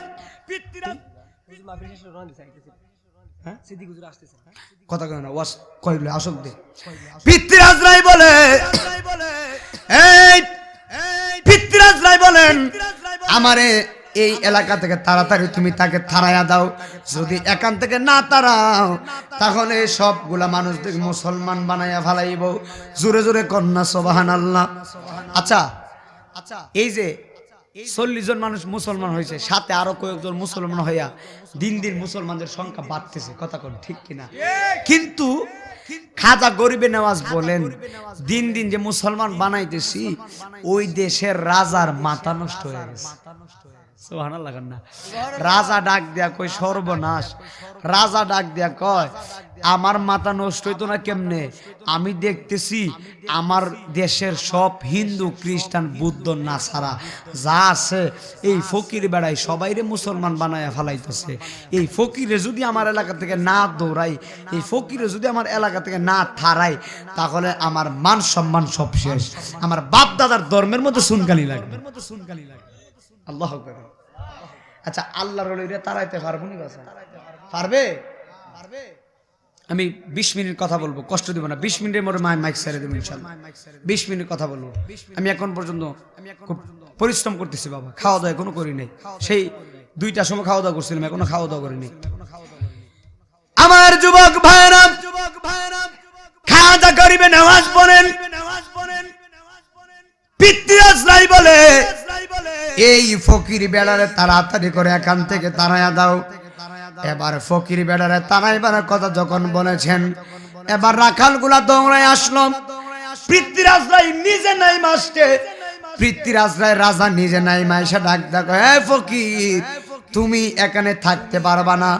কথা কয় না, ওয়াজ কইলে আসক দে। পৃথ্বীরাজ রায় বলে, এই পৃথ্বীরাজ রায় বলেন, আমারে এই এলাকা থেকে তাড়াতাড়ি তুমি তাকে তাড়াইয়া দাও, যদি এখান থেকে না তাড়াও তাহলে সবগুলা মানুষদের মুসলমান বানাইয়া ফালাইব। জোরে জোরে কন্যা সুবহানাল্লাহ। আচ্ছা, এই যে 40 জন মানুষ মুসলমান হয়েছে, সাথে আরো কয়েকজন মুসলমান হইয়া দিন দিন মুসলমানদের সংখ্যা বাড়তেছে, কথা কোন ঠিক কিনা? কিন্তু খাজা গরিবে নেওয়াজ বলেন, দিন দিন যে মুসলমান বানাইতেছি, ওই দেশের রাজার মাথা নষ্ট হয়ে গেছে। সুবহানাল্লাহ না? রাজা ডাক দেয়া কই, সর্বনাশ। রাজা ডাক দেয়া কয়, আমার মাথা নষ্ট হইতো না কেমনে? আমি দেখতেছি আমার দেশের সব হিন্দু, খ্রিস্টান, বুদ্ধ, নাসারা যা আছে, এই ফকির বেড়াই সবাইরে মুসলমান বানায়া ফেলাইতেছে। এই ফকিরে যদি আমার এলাকা থেকে না দৌড়াই, এই ফকিরে যদি আমার এলাকা থেকে না থারাই, তাহলে আমার মান সম্মান সব শেষ, আমার বাপ দাদার ধর্মের মধ্যে সুনকালি লাগবে। আল্লাহ আকবার। আচ্ছা, আল্লাহর ওলিরা তারাইতে পারবো নি? বাসা পারবে? আমি 20 মিনিট কথা বলবো, কষ্ট দিব না। 20 মিনিটের মধ্যে মাইক ছেড়ে দেবো ইনশাআল্লাহ। 20 মিনিট কথা বলবো। আমি এখন পর্যন্ত খুব পরিশ্রম করতেছি বাবা, খাওয়া দাওয়া কোনো করি নাই। সেই 2টার সময় খাওয়া দাওয়া করছিলাম, এখনো খাওয়া দাওয়া করিনি। আমার যুবক ভাইরা, খাওয়া করিবে নামাজ পড়েন। পিতৃরাজরাই বলে এই ফকির বেড়ারে তাড়াতাড়ি করে এখান থেকে তাড়াইয়া দাও। এবার ফকির বেড়ারে তাড়াইবার কথা যখন বলেছেন, এবার রাখালগুলা দৌড়ায় আসলো। পৃথ্বীরাজরাই নিজে নাই মাসকে, পৃথ্বীরাজরাই রাজা নিজে নাই মাইসা ডাক দেখো, হে ফকির তুমি এখানে থাকতে পারবা না।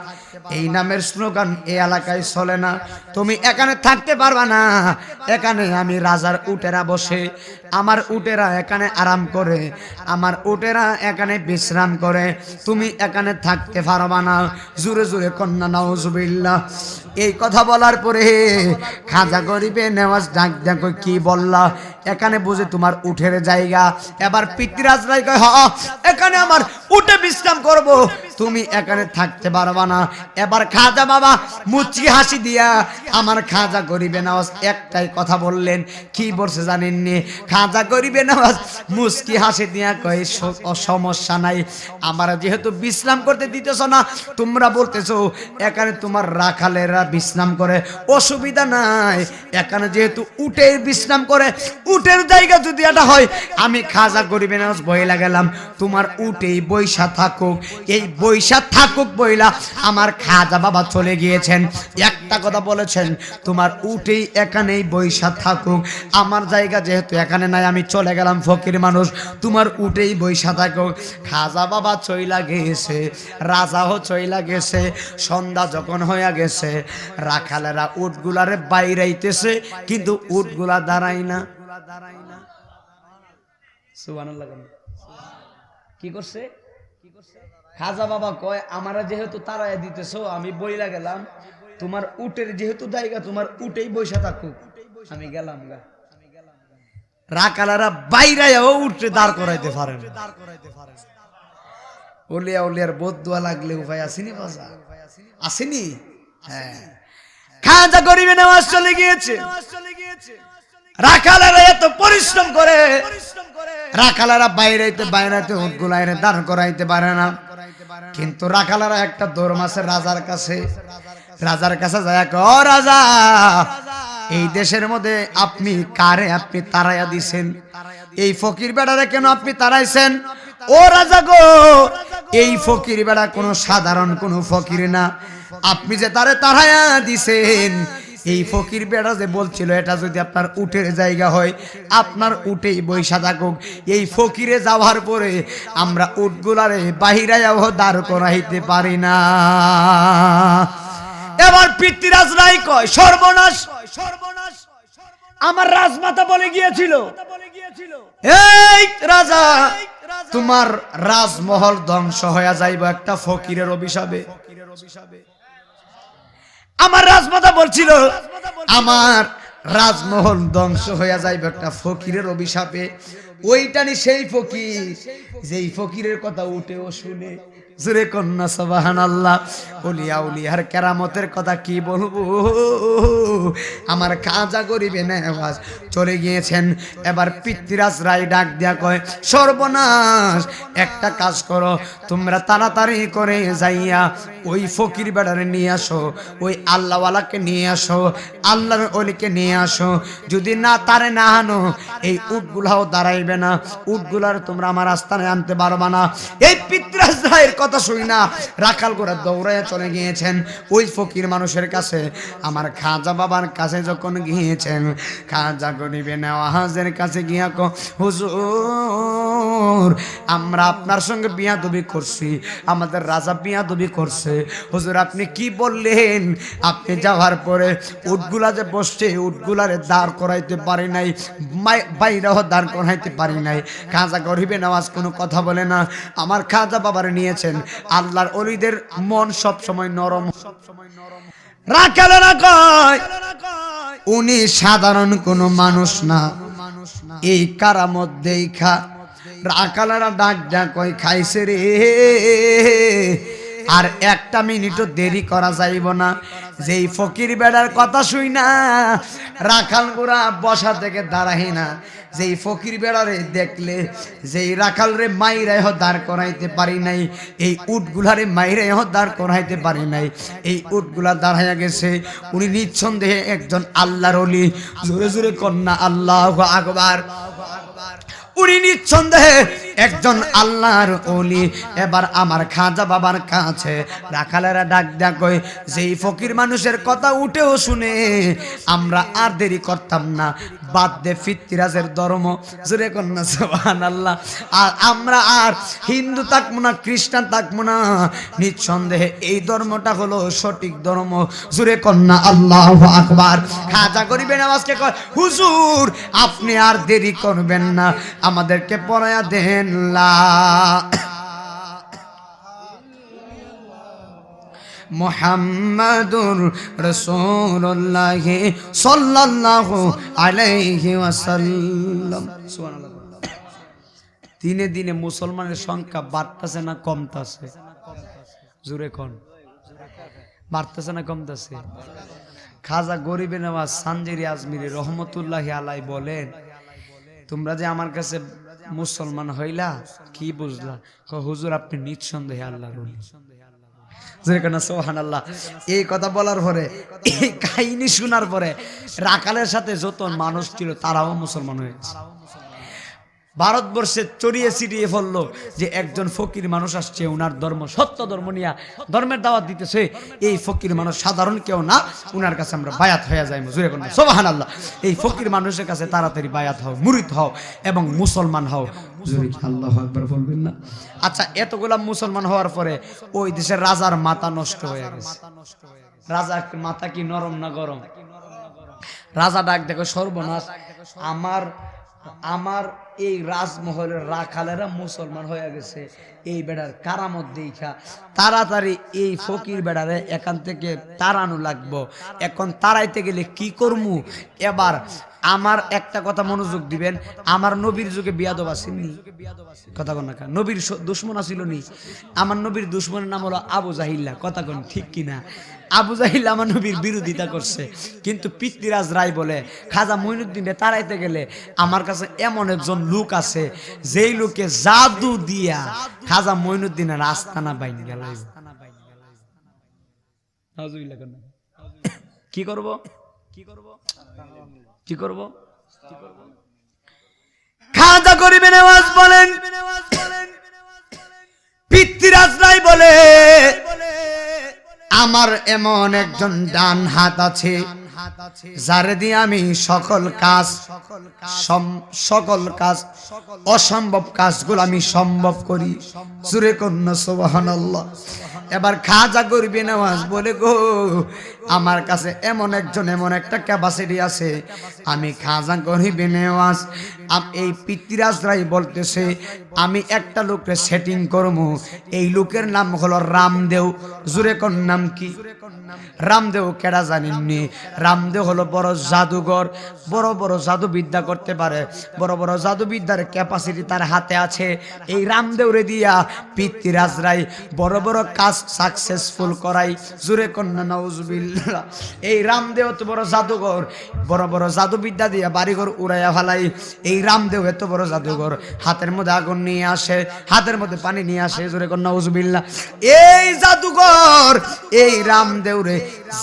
এই নামের স্লোগান এই এলাকায় চলে না। তুমি এখানে থাকতে পারবা না। এখানে আমি রাজার উটেরা বসে, আমার উটেরা এখানে আরাম করে, আমার উটেরা এখানে বিশ্রাম করে। তুমি এখানে থাকতে পারবা না। জোরে জোরে কন্যা নাউজুবিল্লাহ। এই কথা বলার পরে খাজা গরিবে নেওয়াজ ডাক দেখো, কি বললা? এখানে বুঝে তোমার উঠের জায়গা? এবার পিতৃরাজ রায় কয়, হ্যাঁ এখানে আমার উঠে বিশ্রাম করব, তুমি এখানে থাকতে পারবা না। এবার খাজা বাবা মুচকি হাসি দিয়া আমার খাজা গরিবে নওয়াজ একটাই কথা বললেন। কি বলছে জানেননি? খাজা গরিবে নওয়াজ মুচকি হাসি দিয়া কয়, সমস্যা নাই, আমার যেহেতু বিশ্রাম করতে দিতেছ না, তোমরা বলতেছো এখানে তোমার রাখালেরা বিশ্রাম করে, অসুবিধা নাই। এখানে যেহেতু উটের বিশ্রাম করে, উটের জায়গা যদি এটা হয়, আমি খাজা গরিবে নওয়াজ বইলা গেলাম, তোমার উটেই বৈশা থাকুক। এই বৈশা থাকুক বইলা আমার খাজা বাবা চলে গিয়েছেন। একটা কথা বলেছেন, তোমার উটেই এখানেই বৈশা থাকুক, আমার জায়গা যেহেতু এখানে নাই, আমি চলে গেলাম, ফকির মানুষ, তোমার উটেই বৈশা থাকুক। খাজা বাবা চইলা গেছে, রাজাও চইলা গেছে। সন্ধ্যা যখন হইয়া গেছে, রাখালেরা উটগুলারে বাইরাইতেছে, কিন্তু উটগুলা দাঁড়ায় না। সুবহানাল্লাহ। কি করছে? খাজা বাবা কয়, আমারা যেহেতু তারায় দিতেছো, আমি বইলা গেলাম, তোমার উটের যেহেতু জায়গা, তোমার উটেই বৈশা থাকুক, আমি গেলাম গা। রাখালারা বাইরাও উঠে দাঁড় করাইতে পারে না। ওলিয়া ওলিয়ার বদদুয়া লাগলে উপায় আসেনি বাজা, আসেনি? হ্যাঁ, খাজা গরিবে নেওয়াজ চলে গিয়েছে। রাখালারা এত পরিশ্রম করে, রাখালারা বাইরাইতে বাইরাইতে উটগুলাইরে দাঁড় করাইতে পারে না। কিন্তু রাখালারা একটা দৌড় মাসে রাজার কাছে, রাজার কাছে যায়, ও রাজা, এই দেশের মধ্যে আপনি কারে আপনি তাড়াইয়া দিছেন? এই ফকির বেড়ারে কেন আপনি তাড়াইছেন? ও রাজা গো, এই ফকির বেড়া কোনো সাধারণ কোনো ফকির না, আপনি যে তারে তাড়াইয়া দিছেন, এই ফকির বেড়া যে বলছিল এটা যদি আপনার উটের জায়গা হয়, আপনার উটেই বৈশা থাকুক। এই ফকিরে যাওয়ার পরে আমরা উটগুলারে বাহিরায়াও দাঁড় করাইতে পারি না। এবার পৃথ্বীরাজ রায় কয়, সর্বনাশ, সর্বনাশ, আমার রাজমাতা বলে গিয়েছিল, এই রাজা তোমার রাজমহল ধ্বংস হয়ে যাইব একটা ফকিরের অভিশাপে। আমার রাজমাতা বলছিল আমার রাজমহল ধ্বংস হয়ে যাইবে একটা ফকিরের অভিশাপে। ওইটানি সেই ফকির, যেই ফকিরের কথা উঠেও শুনে। জোরে কন্যা সুবহানাল্লাহ। ওলিয়া উলিয়ার কেরামতের কথা কি বলবো, আমার খাজা গরিবে নেওয়াজ চলে গিয়েছেন। এবার পৃথ্বীরাজ রায় ডাক দিয়া কয়, সর্বনাশ, একটা কাজ করো, তোমরা তাড়াতাড়ি করে যাইয়া ওই ফকির বেড়ারে নিয়ে আসো, ওই আল্লাহওয়ালাকে নিয়ে আসো, আল্লাহর ওলিকে নিয়ে আসো। যদি না তারে না আনো, এই উটগুলাও দাঁড়াইবে না, উটগুলার তোমরা আমার আস্থানে আনতে পারবা না। এই পৃথ্বীরাজ রায়ের কথা শুই না রাখাল করে দৌড়াইয়া চলে গিয়েছেন ওই ফকির মানুষের কাছে। আমার খাজা বাবার কাছে যখন গিয়েছেন, খাজা গরিবে নেওয়াজের কাছে গিয়া কো, হুজুর আমরা আপনার সঙ্গে বিয়াদবি করছি, আমাদের রাজা বিয়াদবি করছে। হুজুর আপনি কি বললেন? আপনি যাওয়ার পরে উটগুলা যে বসছে, উটগুলারে দাঁড় করাইতে পারি নাই, বাইরেও দাঁড় করাইতে পারি নাই। খাজা গরিবে নেওয়াজ কোনো কথা বলে না। আমার খাজা বাবারে নিয়েছেন, আল্লাহর ওলিদের মন সব সময় নরম। রাখালেরা কয় উনি সাধারণ কোনো মানুষ না, এই কারামত দেখা। রাখালেরা ডাক ডাক কয়, খাইছে রে, আর একটা মিনিটও দেরি করা যাইব না। যেই ফকির বেড়ার কথা শুই না রাখাল গোরা বসা থেকে দাঁড়াই না। যেই ফকির বেড়ারে দেখলে যেই রাখাল রে মাইরাই দাঁড় করাইতে পারি নাই, এই উটগুলারে মাইরাই দাঁড় করাইতে পারি নাই, এই উটগুলা দাঁড়াইয়া গেছে। উনি নিঃসন্দেহে একজন আল্লাহর ওলি। জোরে জোরে কন্যা আল্লাহু আকবার। উনি নিঃসন্দেহে একজন আল্লাহর ওলি। এবার আমার খাজা বাবার কাছে রাখালেরা ডাক দেয়া কয়, যেই ফকির মানুষের কথা উঠেও শুনে আমরা আর দেরি করতাম না, বাদ দে ফিতরাজের ধর্ম। জোরে কন্যা সুবহানাল্লাহ। আর আমরা আর হিন্দু থাকবো না, খ্রিস্টান থাকবো না, নিঃসন্দেহে এই ধর্মটা হলো সঠিক ধর্ম। জোরে কন্যা আল্লাহু আকবার। খাজা গরিবের আওয়াজকে কয়, হুজুর আপনি আর দেরি করবেন না, আমাদেরকে পড়ায়া দেন লা মুহাম্মাদুর রাসূলুল্লাহ সাল্লাল্লাহু আলাইহি ওয়াসাল্লাম। সুবহানাল্লাহ। দিনে দিনে মুসলমানের সংখ্যা বাড়তেছে না কমতেছে? জোরে কোন, বাড়তেছে না কমতেছে? খাজা গরিবে নওয়াজ সানজিরি আজমিরি রহমতুল্লাহি আলাই বলেন, তোমরা যে আমার কাছে মুসলমান হইলা কি বুঝলা? হুজুর আপনি নিঃসন্দেহে আল্লাহর ওলি। সুবহানাল্লাহ। এই কথা বলার পরে, এই কাহিনী শোনার পরে রাখালের সাথে যত মানুষ ছিল তারাও মুসলমান হয়েছে। ভারতবর্ষে চড়িয়ে ছিটিয়ে পড়লো যে একজন ফকির মানুষ আসছে, উনার ধর্ম সত্য ধর্ম নিয়ে ধর্মের দাওয়াত দিতেছে। এই ফকির মানুষ সাধারণ কেউ না, উনার কাছে আমরা বায়াত হয়ে যাই। জোরে কোন সুবহানাল্লাহ। এই ফকির মানুষের কাছে তাড়াতাড়ি বায়াত হও, মুরিদ হও এবং মুসলমান হও। জোরে কি আল্লাহু আকবার বলবেন না? আচ্ছা, এতগুলা মুসলমান হওয়ার পরে ওই দেশের রাজার মাথা নষ্ট হয়ে গেছে। রাজার মাথা কি নরম না গরম? রাজা ডাক দেখো, সর্বনাশ, আমার এই রাজমহলের রাখালেরা মুসলমান হয়ে গেছে, এই বেড়ার কারামত দেখা তাড়াতাড়ি এই ফকির বেড়ারে এখান থেকে তাড়ানো লাগবো। এখন তাড়াইতে গেলে কি করমু? এবার আমার একটা কথা মনোযোগ দিবেন, আমার নবীর যুগে বিয়াদব আসেননি? কথা কন না, নবীর দুশ্মন আসিল নি? আমার নবীর দুশ্মনের নাম হলো আবু জাহিল্লা। কথা কন ঠিক কিনা? আবু জাহিল আমার নবীর বিরোধিতা করছে, কিন্তু পৃথ্বীরাজ রায় বলে খাজা মঈনুদ্দিনকে তাড়াইতে গেলে আমার কাছে এমন একজন লোক আছে, যেই লোকে জাদু দিয়া খাজা মঈনুদ্দিনের আস্তানা বাইন গেল। কি করব? কি করব? খাজা গরিবের আওয়াজ বলেন, পৃথ্বীরাজ রায় বলে আমার এমন একজন ডান হাত আছে, যারে দিয়ে আমি সকল কাজ অসম্ভব কাজগুলো আমি সম্ভব করি। জোরে কন্যা সুবহানাল্লাহ। এবার খাজা গরিবে নওয়াজ বলে, গো আমার কাছে এমন একটা ক্যাপাসিটি আছে, আমি খাজা গরিবে নওয়াজ এই পৃথ্বীরাজ রায় বলতেছে আমি একটা লোককে সেটিং করবো। এই লোকের নাম হলো রামদেও। জোরে কোন নাম কি? রামদেও। কেডা জানেননি? রামদেও হলো বড় জাদুঘর, বড় বড় জাদুবিদ্যা করতে পারে, বড় বড় জাদুবিদ্যার ক্যাপাসিটি তার হাতে আছে। এই রামদেওরে দিয়া পৃথ্বীরাজ রায় বড় বড় কাজ সাকসেসফুল করাই। জোরে কন্যা নাউজুবিল্লাহ। এই রামদেও তো বড় জাদুঘর, বড় বড় জাদুবিদ্যা দিয়া বাড়িঘর উড়াইয়া ফেলাই। এই রামদেও এত বড় জাদুঘর, হাতের মধ্যে আগুন নিয়ে আসে, হাতের মধ্যে পানি নিয়ে আসে। জোরে কন্যা নাউজুবিল্লাহ। এই জাদুঘর এই রামদেওরে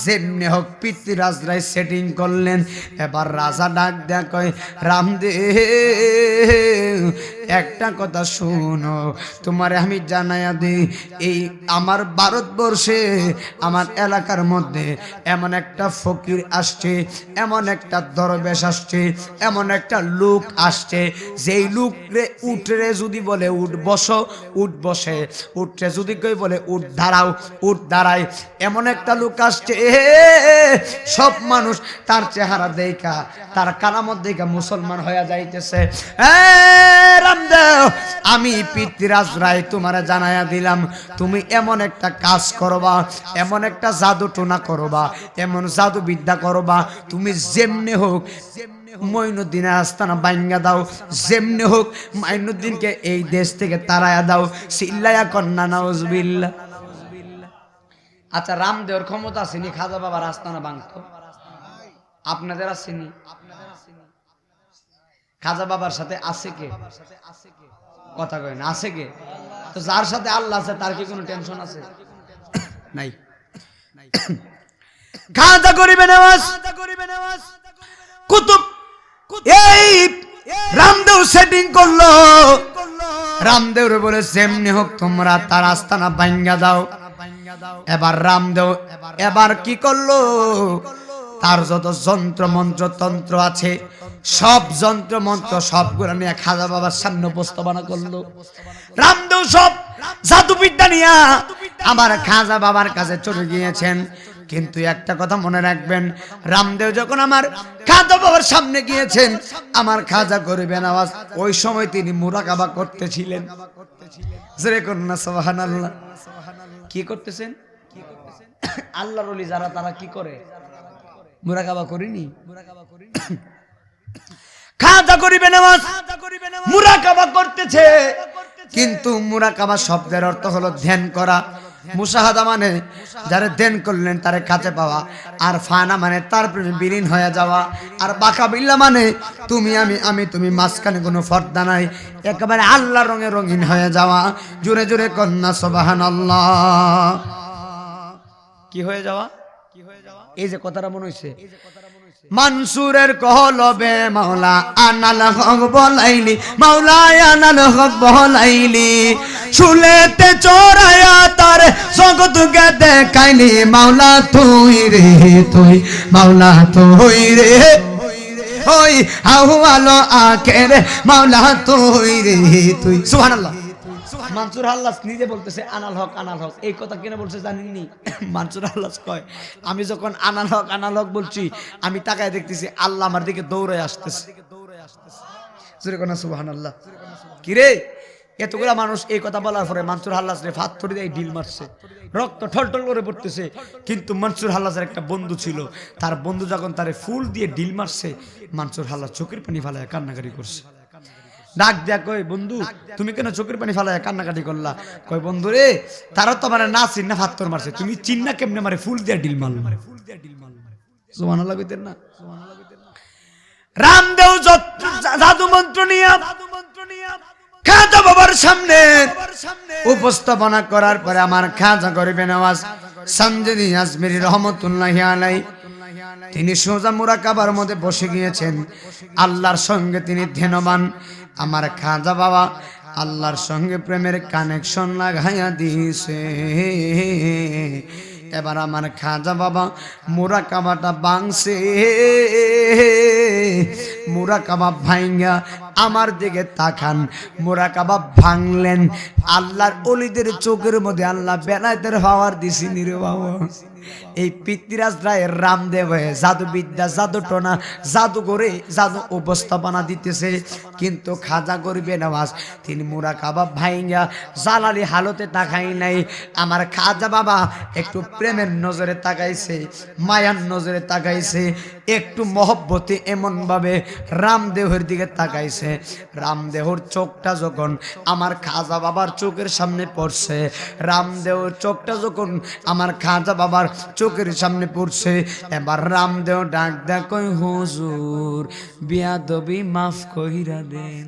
যেমনি হোক পৃথ্বীরাজ রায় সেটিং করলেন। এবার রাজা ডাক দেয়া কয়, রামদেব একটা কথা শুনো, তোমারে আমি জানাইয়া দিই, এই আমার ভারতবর্ষে আমার এলাকার মধ্যে এমন একটা ফকির আসছে, এমন একটা দরবেশ আসছে, এমন একটা লোক আসছে, যেই লোকরে উঠরে যদি বলে উঠ বসো, উঠ বসে, উঠরে যদি কই বলে উঠ দাঁড়াও, উঠ দাঁড়ায়। এমন একটা লোক আসছে, সব মানুষ তার চেহারা দেখা, তার কারামত দেখা মুসলমান হয়ে যাইতেছে। রামদেও, আমি পৃথ্বীরাজ রায় তোমারে জানাইয়া দিলাম, তুমি এমন একটা কাজ করবা, এমন একটা জাদু টোনা করবা, এমন জাদু বিদ্যা করবা, তুমি যেমনি হোক মঈনুদ্দিনের আস্তানা ভাঙ্গা দাও, যেমনি হোক মঈনুদ্দিনকে এই দেশ থেকে তাড়াইয়া দাও। চিল্লায়া কন্যা নাউজুবিল্লাহ। আচ্ছা, রামদেওর ক্ষমতা আসেনি খাজা বাবার আস্তানা ভাঙতো? আপনাদের আসেনি? খাজা বাবার সাথে আছে কে? কথা কয় না, আছে কে? তো যার সাথে আল্লাহ আছে তার কি কোনো টেনশন আছে? নাই। খাজা করিবে নামাজ, কুতুব এই রামদেও সেটিং করলো। রামদেও রে বলে যেমনি হোক তোমরা তার আস্তানা ভাঙ্গা দাও। এবার রামদেও এবার কি করলো, তার যত যন্ত্র মন্ত্র তন্ত্র আছে সব যন্ত্র মন্ত্র সবগুলো নিয়ে খাজা বাবার সামনে উপস্থাপনা করলো। রামদেও সব জাদুবিদ্যা নিয়ে আমার খাজা বাবার কাছে চলে গিয়েছেন। কিন্তু একটা কথা মনে রাখবেন, রামদেও যখন আমার খাজা বাবার সামনে গিয়েছেন, আমার খাজা করিবে নামাজ, ওই সময় তিনি মুরাকাবা করতেছিলেন। জোরে করুন না সুবহানাল্লাহ। কি করতেছেন? আল্লাহর ওলি যারা তারা কি করে? মুরাকাবা করিনি? খাজা করিবে নামাজ মুরাকাবা করতেছে, কিন্তু মুরাকাবা শব্দের অর্থ হলো ধ্যান করা। মুশাহাদা মানে যারা ধ্যান করলেন তারে কাছে পাওয়া, আর ফানা মানে তার প্রেমে বিলীন হয়ে যাওয়া, আর বাকাবিল্লা মানে তুমি আমি আমি তুমি, মাঝখানে কোনো পর্দা নাই, একেবারে আল্লাহর রঙে রঙিন হয়ে যাওয়া। জোরে জোরে কন্যা সুবহানাল্লাহ। কি হয়ে যাওয়া? এই যে কথাটা মনে হইছে, মানসুরের কহলবে মাওলা আনাল হক বলাইলি, মাওলা আনাল হক বলাইলি, শুলেতে চোরায়া তার জগৎকে দেখাইলি, মাওলা তুই রে তুই, মাওলা তুই রে ওই আহওয়ালো আখের, মাওলা তুই রে তুই। সুবহানাল্লাহ। মানসুর হাল্লাস নিজে বলতেছে আনাল হক আনাল হক। এই কথা কেন বলছে জানেননি? মানসুর হাল্লাস কয়, আমি যখন আনাল হক বলছি, আমি তাকায় দেখতেছি আল্লাহ আমার দিকে দৌড়ে আসতেছে। জোরে কোন সুবহানাল্লাহ। কি রে, এতগুলা মানুষ এই কথা বলার পরে মানসুর হাল্লাস রে ফাত্তরি দিয়ে ঢিল মারছে, রক্ত ঠলঠল করে পড়তেছে। কিন্তু মানসুর হাল্লাসের একটা বন্ধু ছিল, তার বন্ধু যখন তারে ফুল দিয়ে ঢিল মারছে, মানসুর হাল্লাস চোখের পানি ফালায় কান্নাকাটি করছে। ডাক দেয়া কই, বন্ধু তুমি কেন চোখের পানি ফালায় কান্নাকাটি করলা? কই, বন্ধু রে তারা তো মানে না চিন্না ফাত্তর মারছে, তুমি চিন্না কেমনে মারে ফুল দিয়া ঢিল মারল। সুবহানাল্লাহ কইতেন না? রামদেও জাদু মন্ত্র নিয়া খাজা বাবার সামনে উপস্থাপনা করার পরে আমার খাজা করিবে নামাজ সামজেদি আজমিরি রহমতুল্লাহি আলাইহি, তিনি সোজা মুরাকাবার মধ্যে বসে গিয়েছেন। আল্লাহর সঙ্গে তিনি ধ্যানবান। আমার খাজা বাবা আল্লাহর সঙ্গে প্রেমের কানেকশন লাগাইয়া দিয়েছে। এবার আমার খাজা বাবা মুরাকাবাটা ভাঙছে। মুরাকাবা ভাঙ্গা আমার দিকে তাকান, মুরাকাবা ভাঙলেন। আল্লাহর ওলিদের চোখের মধ্যে আল্লাহ বেলায়েতের পাওয়ার দিছি রে বাবা। এই পৃথ্বীরাজ রায়ের রামদেব জাদুবিদ্যা জাদুটনা জাদু করে জাদু উপস্থাপনা দিতেছে, কিন্তু খাজা করিবে নামাজ তিনি মুরাকাবা ভাঙ্গা জালালি হালতে তাকাই নাই। আমার খাজা বাবা একটু প্রেমের নজরে তাকাইছে, মায়ার নজরে তাকাইছে, একটু মহব্বতে এমন ভাবে রামদেহের দিকে তাকাইছে। রামদেহর চোখটা যখন আমার খাজা বাবার চোখের সামনে পড়ছে, রামদেহর চোখটা যখন আমার খাজা বাবার চোখের সামনে পড়ছে, এবার রামদেহ ডাক দেয়া কই, হুজুর বিয়াদবি মাফ কইরা দেন।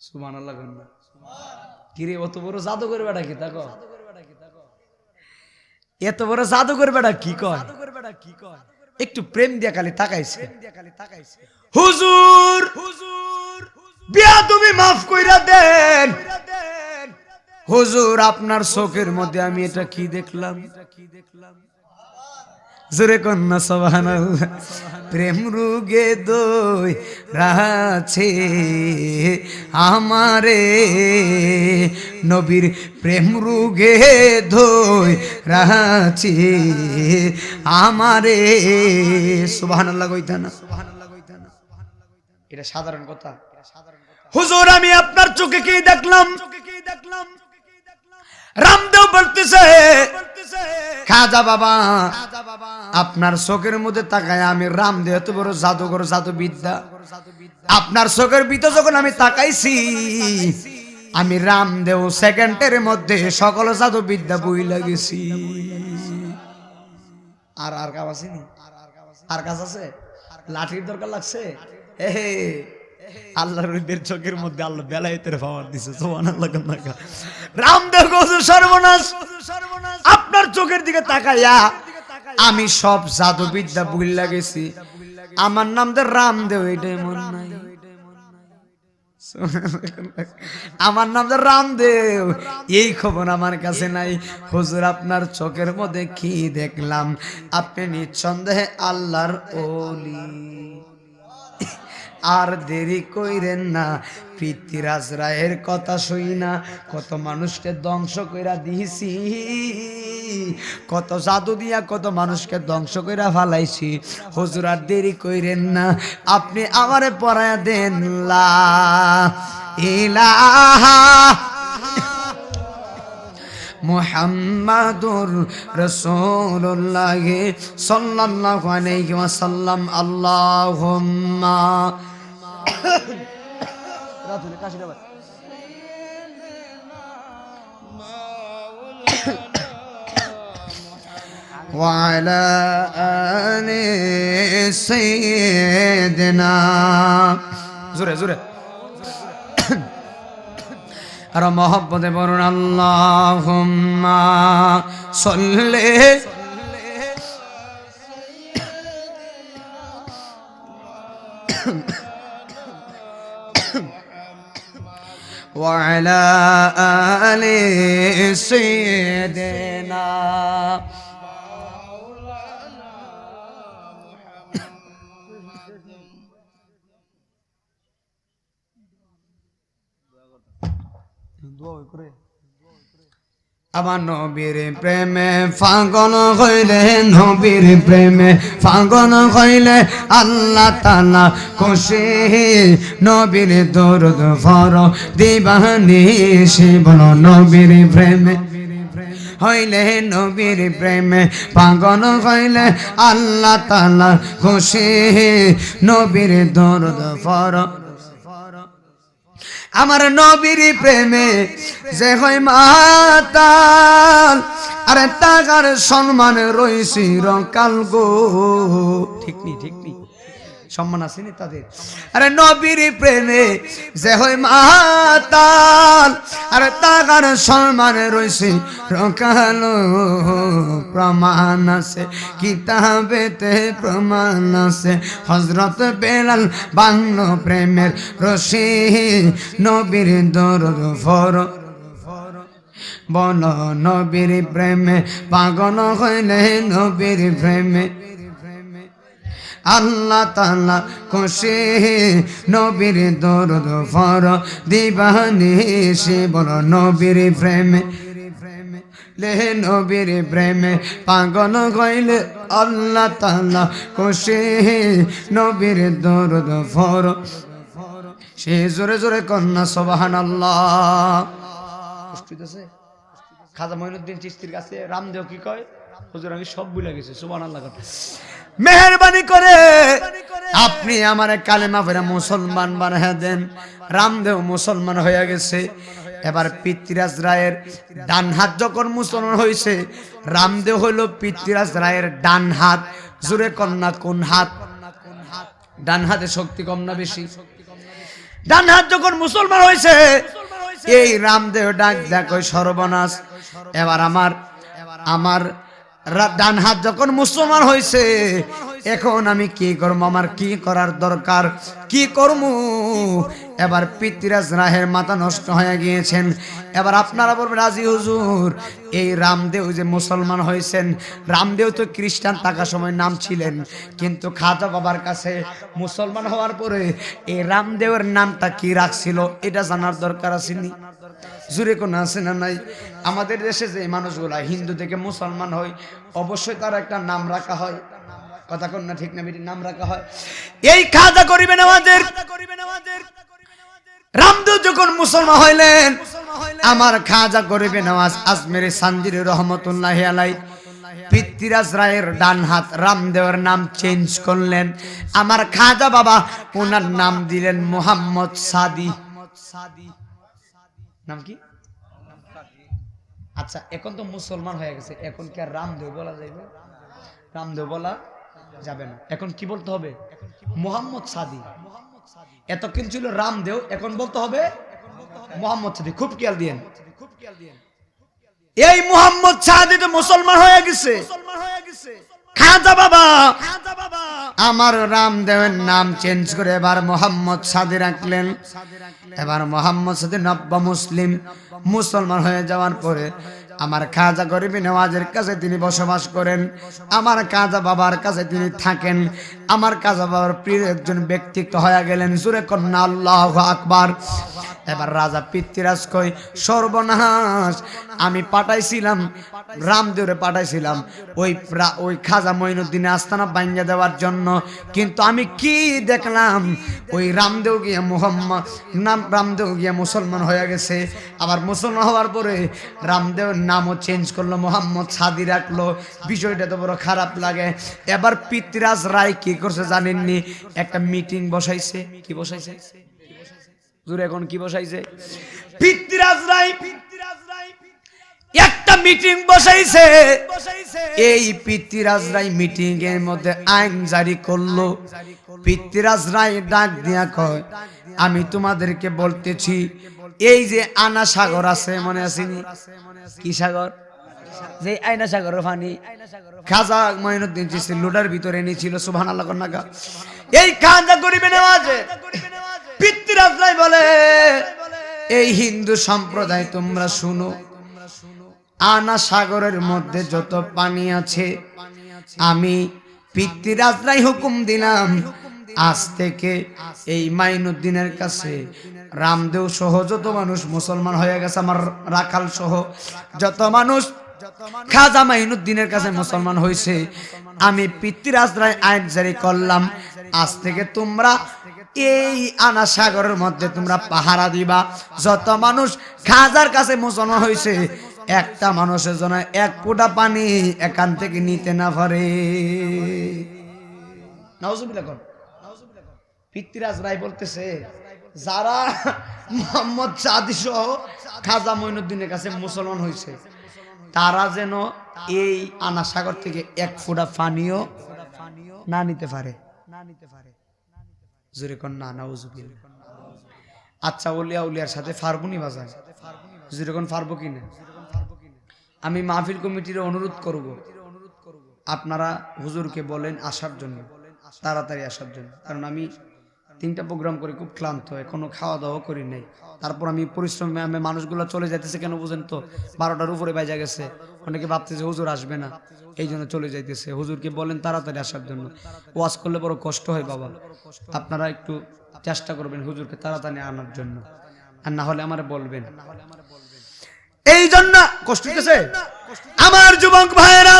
সুবহানাল্লাহ। কিরে অত বড় জাদুকর বেটা কি তাকো? এত বড় জাদুকর বেটা কি কয়? একটু প্রেম দিয়া খালি তাকাইছে, হুজুর বিয়াদবি মাফ কইরা দেন। হুজুর আপনার চোখের মধ্যে আমি এটা কি দেখলাম? জোরে কন্যা সুবহানাল্লাহ। প্রেম রুগে দই রাছে আমারে, নবীর প্রেম রুগে দই রাছে আমারে। সুবহানাল্লাহ কইতা না? এটা সাধারণ কথা। হুজুর আমি আপনার চোখে কি দেখলাম? রামদেব বলতেছে, খাজা বাবা আপনার চোখের মধ্যে তাকায় আমি রামদেব এত বড় জাদুঘর জাদুবিদ্যা, আপনার চোখের ভিতর যখন আমি তাকাইছি আমি রামদেও সেকেন্ডের মধ্যে সকল জাদু বিদ্যা বই লাগেছি। আর আর কাজ আছে নি? আর কাজ আছে? লাঠির দরকার লাগছে? হে আল্লাহর রূপের চোখের মধ্যে আল্লাহ বেলায়েতের পাওয়ার দিছে। সুবহানাল্লাহ। রামদেব কইছে সর্বনাশ, আপনার চোখের দিকে তাকাইয়া আমি সব জাদু বিদ্যা ভুইলা গেছি। আমার নাম তো রামদেব, এটাই মন নাই। আমার নাম তো রামদেব, এই খবর আমার কাছে নাই। হুজুর আপনার চোখের মধ্যে কি দেখলাম? আপনি নিঃসন্দেহে আল্লাহর ওলি। আর দেরি কইরেন না, পৃথ্বীরাজ রায়ের কথা শুই না কত মানুষকে ধ্বংস কইরা দিয়েছি, কত জাদু দিয়া কত মানুষকে ধ্বংস কইরা ফালাইছি। হুজুর আর দেরি কইরেন না, আপনি আমারে পড়ায়া দেন লা ইলাহা মুহাম্মাদুর রাসূলুল্লাহ সাল্লাল্লাহু আলাইহি ওয়াসাল্লাম। আল্লাহুম্মা ওয়া আলা আলি সাইয়্যিদিনা। জোরে জোরে আর মহব্বতে বলুন আল্লাহুম্মা সাল্লি ওয়া আলা আলি সাইয়্যিদিনা। আমার নবীর প্রেমে পাগল হইলে, নবীর প্রেমে পাগল হইলে আল্লাহ তাআলা খুশি। নবীর দরুদ পড়ো দিবানিশি, বলো নবীর প্রেমে হইলে, নবীর প্রেমে পাগল হইলে আল্লাহ তাআলা খুশি। নবীর দরুদ পড়ো। আমার নবীর প্রেমে যে হয় মাতাল, আরে তাগার সম্মান রইছি রকাল গো। ঠিক নি ঠিক নি, সম্মান আসেনি তাদের। আরে নবীর প্রেমে যে হয় মাতাল, আরে তাগার সম্মান রইছি রকাল। প্রমাণ আছে কিতাবেতে, প্রমাণ আছে হযরত বেলাল বাংলো প্রেমের রশি। নবীর দরুদ পড়ো, বলো নবীর প্রেমে পাগল হইলে, নবীর প্রেমে আল্লাহ তাআলা খুশি। নবীর দরুদ পড়ো দিবানিশি, বলো নবীর প্রেমে লে, নবীর প্রেমে পাগল হইলে আল্লাহ তাআলা খুশি। নবীর দরুদ পড়ো। সে জোরে জোরে কন্যা সুবহানাল্লাহ। খাজা মঈনুদ্দিন চিশতির কাছে রামদেব কি কয়? হুজুর আমি সব ভুলে গেছি। সুবহানাল্লাহ। মেহেরবানি করে আপনি আমারে কালেমা পড়ে মুসলমান বানায়া দেন। রামদেব মুসলমান হয়ে গেছে। এবার পৃথ্বীরাজ রায়ের ডান হাত যখন মুসলমান হয়েছে, রামদেব হইল পৃথ্বীরাজ রায়ের ডান হাত। জোরে কন্যা কোন হাত? ডান হাতে শক্তি কম না বেশি? ডান হাত যখন মুসলমান হয়েছে, এই রামদেব ডাক দেখো সর্বনাশ। এবার আমার ডান হাত যখন মুসলমান হয়েছে, এখন আমি কি করবো? আমার কি করার দরকার? কি করবো? এবার পৃথ্বীরাজ রায়ের মাথা নষ্ট হয়ে গিয়েছেন। এবার আপনারা বলবেন রাজি হুজুর, এই রামদেব যে মুসলমান হয়েছেন, রামদেব তো খ্রিস্টান থাকার সময় নাম ছিলেন, কিন্তু খাজা বাবার কাছে মুসলমান হওয়ার পরে এই রামদেবের নামটা কি রাখছিল এটা জানার দরকার আসেনি? জুড়ে কোন আছে না নাই? আমাদের দেশে যে মানুষগুলা হিন্দু থেকে মুসলমান হয়, অবশ্যই তার একটা নাম রাখা হয়। কথা কোন না ঠিক না বেটি? নাম রাখা হয়। এই খাজা গরিবে নওয়াজের রামদেব যখন মুসলমান হইলেন, আমার খাজা গরিবে নওয়াজ আজমেরি সানজিরি রহমতুল্লাহি আলাইহি পৃথ্বীরাজ রায়ের ডান হাত রামদেবের নাম চেঞ্জ করলেন। আমার খাজা বাবা ওনার নাম দিলেন মোহাম্মদ সাদি। নাম কি? আচ্ছা, এখন তো মুসলমান হয়ে গেছে, এখন কি আর রামদেব বলা যাবে? রামদেব বলা যাবে না, এখন কি বলতে হবে? মোহাম্মদ সাদি। এতক্ষণ ছিল রামদেব, এখন বলতে হবে মোহাম্মদ সাদি। খুব খেয়াল দিয়েন, এই মোহাম্মদ সাদি তো মুসলমান হয়ে গেছে। খাজা বাবা আমার রামদেবের নাম চেঞ্জ করে এবার মোহাম্মদ সাদি রাখলেন। এবার মোহাম্মদ সাদি নব্য মুসলিম, মুসলমান হয়ে যাওয়ার পরে আমার খাজা গরিব নওয়াজের কাছে তিনি বসবাস করেন, আমার খাজা বাবার কাছে তিনি থাকেন। আমার খাজা বাবার প্রিয় একজন ব্যক্তিত্ব হয়ে গেলেন। জোরে কন্যা আল্লাহু আকবার। এবার রাজা পৃথ্বীরাজ কয়, সর্বনাশ, আমি পাঠাইছিলাম রামদেবরে, পাঠাইছিলাম ওই খাজা মঈনুদ্দিন আস্তানা ভাঙ্গা দেওয়ার জন্য, কিন্তু আমি কি দেখলাম ওই রামদেব গিয়া মুসলমান হয়ে গেছে। আবার মুসলমান হওয়ার পরে রামদেবের নামও চেঞ্জ করলো, মোহাম্মদ সাদি রাখলো। বিষয়টা তো বড় খারাপ লাগে। এবার পৃথ্বীরাজ রায় কি করছে জানেননি? একটা মিটিং বসাইছে। কি বসাইছে? এখন কি বসাইছে? পৃথ্বীরাজ রায় একটা মিটিং বসাইছে। এই পৃথ্বীরাজ রায় মিটিং এর মধ্যে আইন জারি করলো। পৃথ্বীরাজ রায় ডাক দিয়া কয়, আমি তোমাদেরকে বলতেছি, এই যে আনা সাগর আছে, মনে আসেনি? কি সাগর? যে আয়না সাগরের পানি খাজা মঈনুদ্দিন চিশতি লোটার ভিতরে নিয়েছিল। সুবহানাল্লাহ কন্যা। এই খাজা গরিবে নেওয়াজে পৃথ্বীরাজ রায় বলে, এই হিন্দু সম্প্রদায় তোমরা শুনো, আনা সাগরের মধ্যে যত পানি আছে, আমি পৃথ্বীরাজ রায় হুকুম দিলাম, আজ থেকে এই মাইনুদ্দিনের কাছে রামদেব সহ যত মানুষ মুসলমান হয়ে গেছে, আমার রাখাল সহ যত মানুষ খাজা মাইনুদ্দিনের কাছে মুসলমান হয়েছে, আমি পৃথ্বীরাজ রায় আইন জারি করলাম, আজ থেকে তোমরা এই আনা সাগরের মধ্যে তোমরা পাহারা দিবা। যত মানুষ খাজার কাছে মুসলমান হয়েছে, একটা মানুষের জন্য এক ফোঁটা পানি এখান থেকে নিতে না পারে। নাউজুবিল্লাহ। পৃথ্বীরাজ রায় বলতেছে, যারা মোহাম্মদ সাদি সহ খাজা মঈনুদ্দিনের কাছে মুসলমান হয়েছে, তারা যেন এই আনা সাগর থেকে এক ফোঁটা পানিও না নিতে পারে। জোরে কোন না, নাউজুবিল্লাহ। আচ্ছা, ওলিয়া উলিয়ার সাথে ফারবুনি বাজার, জোরে কোন পারবো কিনা? আমি মাহফিল কমিটির অনুরোধ করব, আপনারা হুজুরকে বলেন আসার জন্য, তাড়াতাড়ি আসার জন্য। কারণ আমি 3টা প্রোগ্রাম করে খুব ক্লান্ত, এখনো খাওয়া দাওয়া করি নাই। তারপর আমি পরিশ্রমে আমি মানুষগুলো চলে যাইতেছে কেন বুঝেন তো? 12টার উপরে বাজে গেছে, অনেকে ভাবতেছে হুজুর আসবে না, এই জন্য চলে যাইতেছে। হুজুরকে বলেন তাড়াতাড়ি আসার জন্য। ওয়াজ করলে বড় কষ্ট হয় বাবা, আপনারা একটু চেষ্টা করবেন হুজুরকে তাড়াতাড়ি আনার জন্য, আর না হলে আমারে বলবেন। এই জন্য কষ্ট হইতেছে আমার যুবক ভাইয়েরা।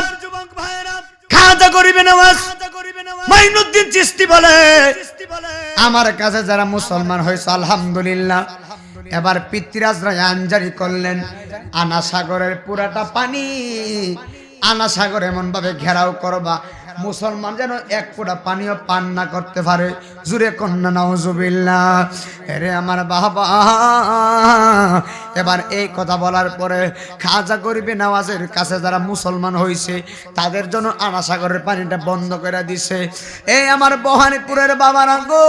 খাজা গরিবে নওয়াজ মাইনুদ্দিন চিশতি বলে, আমার কাছে যারা মুসলমান হয়েছে আলহামদুলিল্লাহ। এবার পৃথ্বীরাজ রায় আইন জারি করলেন, আনা সাগরের পুরাটা পানি আনা সাগর এমন ভাবে ঘেরাও করবা, মুসলমান যেন এক ফোঁটা পানিও পান না করতে পারে। জুরে কন্যা নাউজুবিল্লাহ। রে আমার বাবা, এবার এই কথা বলার পরে খাজা গরিবে নওয়াজের কাছে যারা মুসলমান হয়েছে তাদের জন্য আনা সাগরের পানিটা বন্ধ করে দিছে। এই আমার বহানিপুরের বাবারা গো,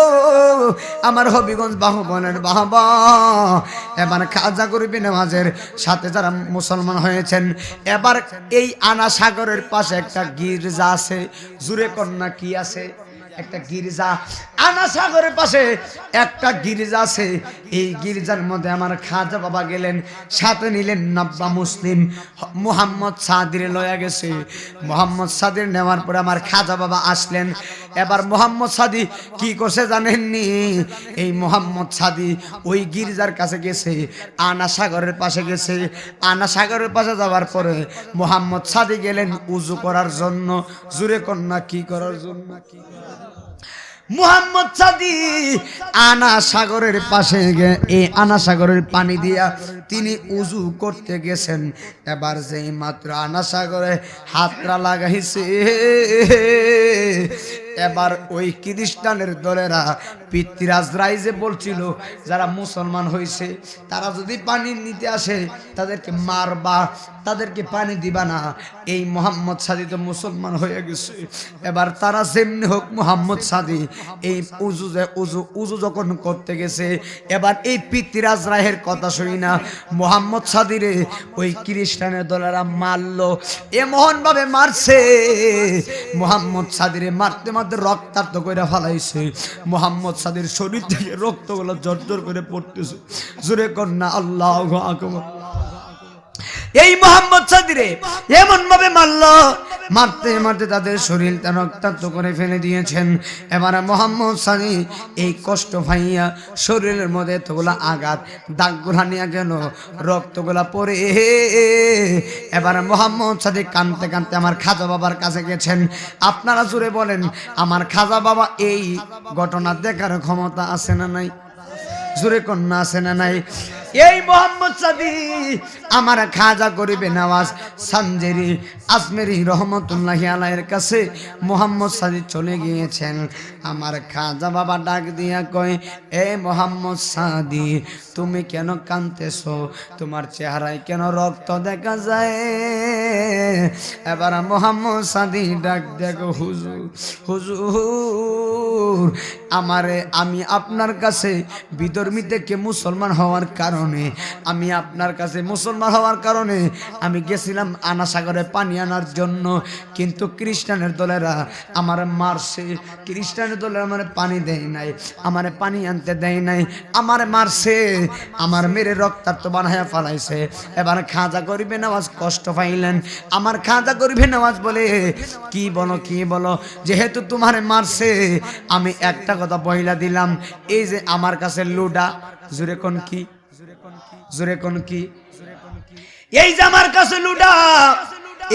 আমার হবিগঞ্জ বাহুবনের বাবা, এবার খাজা গরিবে নওয়াজের সাথে যারা মুসলমান হয়েছেন, এবার এই আনা সাগরের পাশে একটা গির্জা আছে। জুরে কন্যা কি আছে? একটা গির্জা। আনা সাগরের পাশে একটা গির্জা আছে। এই গির্জার মধ্যে আমার খাজা বাবা গেলেন, সাথে নিলেন নব্বা মুসলিম মোহাম্মদ সাদির লয়া গেছে। মোহাম্মদ সাদির নেওয়ার পরে আমার খাজা বাবা আসলেন। এবার মোহাম্মদ সাদি কি করছে জানেননি? এই মোহাম্মদ সাদি ওই গির্জার কাছে গেছে, আনা সাগরের পাশে গেছে। আনা সাগরের পাশে যাওয়ার পরে মোহাম্মদ সাদি গেলেন উজু করার জন্য। জুরে কন্যা কি করার জন্য? মুহাম্মদ সাদি আনা সাগরের পাশে গিয়ে এই আনা সাগরের পানি দিয়া তিনি উজু করতে গেছেন। এবার যেই মাত্র আনা সাগরে হাতরা লাগাইছে, এবার ওই খ্রিস্টানের দলেরা পিতৃরাজ রাইজে বলছিল যারা মুসলমান হয়েছে তারা যদি পানি নিতে আসে তাদেরকে মারবা, তাদেরকে পানি দিবা না। এই মোহাম্মদ সাদি তো মুসলমান হয়ে গেছে, এবার তারা যেমনি হোক মোহাম্মদ সাদি এই উজু যখন করতে গেছে, এবার এই পিতৃরাজ রায়ের কথা শুনি না মোহাম্মদ সাদিরে ওই খ্রিস্টানের দলেরা মারলো। এমন ভাবে মারছে মোহাম্মদ সাদিরে মারতে মারতে রক্তাক্ত করে ফেলাইছে। মোহাম্মদ সাদির শরীর থেকে রক্তগুলো জর্জর করে পড়তেছে। জোরে কন্যা আল্লাহু আকবার। এই মোহাম্মদ সাদিরে এমন ভাবে মারলো, মারতে মারতে তাদের শরীর রক্তাক্ত করে ফেলে দিয়েছেন। এবার মোহাম্মদ সাদি এই কষ্ট পাইয়া শরীরের মধ্যে এতগুলা আঘাত দাগগুলা নিয়ে গেল, রক্তগুলা পরে এবার মোহাম্মদ সাদি কাঁদতে কাঁদতে আমার খাজা বাবার কাছে গেছেন। আপনারা জুড়ে বলেন আমার খাজা বাবা এই ঘটনা দেখার ক্ষমতা আছে না নাই? জোরে কন্যা আছে না নাই? এই মোহাম্মদ সাদি আমার খাজা গরিবে নওয়াজ সানজেরি আজমেরি রহমতুল্লাহি আলাইহির কাছে মোহাম্মদ সাদি চলে গিয়েছেন। আমার খাজা বাবা ডাক দিয়া কয়, এ মোহাম্মদ সাদি তুমি কেন কাঁদতেছো? তোমার চেহারায় কেন রক্ত দেখা যায়? এবার মোহাম্মদ সাদি ডাক দেখো, হুজুর হুজুর আমি আপনার কাছে বিধর্মী থেকে মুসলমান হওয়ার কারণে, আমি আপনার কাছে মুসলমান হওয়ার কারণে আমি গেছিলাম আনা সাগরে পানি আনার জন্য, কিন্তু খ্রিস্টানের দলেরা আমার মারছে। খ্রিস্টানের দলেরা আমার পানি দেয় নাই, আমার পানি আনতে দেয় নাই, আমার মারছে, আমার মেরে রক্তাক্ত বানায়া ফেলাইছে। এবার খাজা গরিবে নওয়াজ কষ্ট পাইলেন। আমার খাজা গরিবে নওয়াজ বলে, কি বলো, যেহেতু তোমার মারছে আমি একটা কথা বইলা দিলাম, এই যে আমার কাছে লুডা, জোরে কোন কি, জোরে কোন কি, এই যে আমার কাছে লুডা,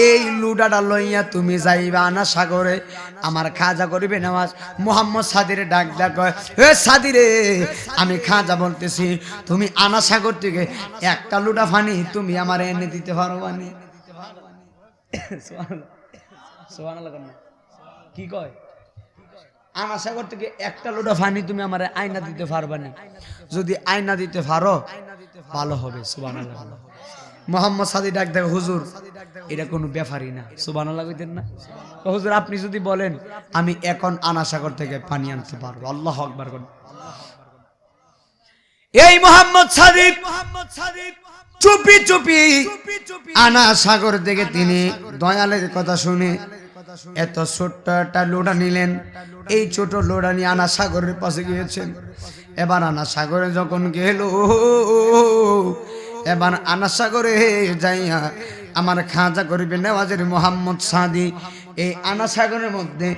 এই লুডাটা লইয়া তুমি যাইবা আনা সাগরে। আমার খাজা গরিবে নওয়াজ মোহাম্মদ সাদিরে ডাক ডাক, এ সাদিরে আমি খাজা বলতেছি, তুমি আনা সাগর থেকে একটা লুডা পানি তুমি আমার এনে দিতে পারবা নি? কি কয়? আনা সাগর থেকে একটা লোটা পানি তুমি আমার আয়না দিতে পারবা না? যদি আয়না দিতে পারো ভালো হবে। সুবহানাল্লাহ। মোহাম্মদ সাদি ডাক দেখো, হুজুর এটা কোনো ব্যাপারই না। সুবহানাল্লাহ কইতেন না? হুজুর আপনি যদি বলেন আমি এখন আনা সাগর থেকে পানি আনতে পারবো, আল্লাহু আকবার করুন। এই মোহাম্মদ সাদি চুপি চুপি আনা সাগর থেকে তিনি দয়ালের কথা শুনে এত ছোট্ট একটা লোড়া নিলেন। এই ছোট লোড়া নিয়ে আনা সাগরের পাশে গিয়েছেন। এবার আনা সাগরে যখন গেল, এবার আনা সাগরে যাইয়া আমার খাজা গরিবে নওয়াজের মোহাম্মদ সাদি এই আনা সাগরের মধ্যে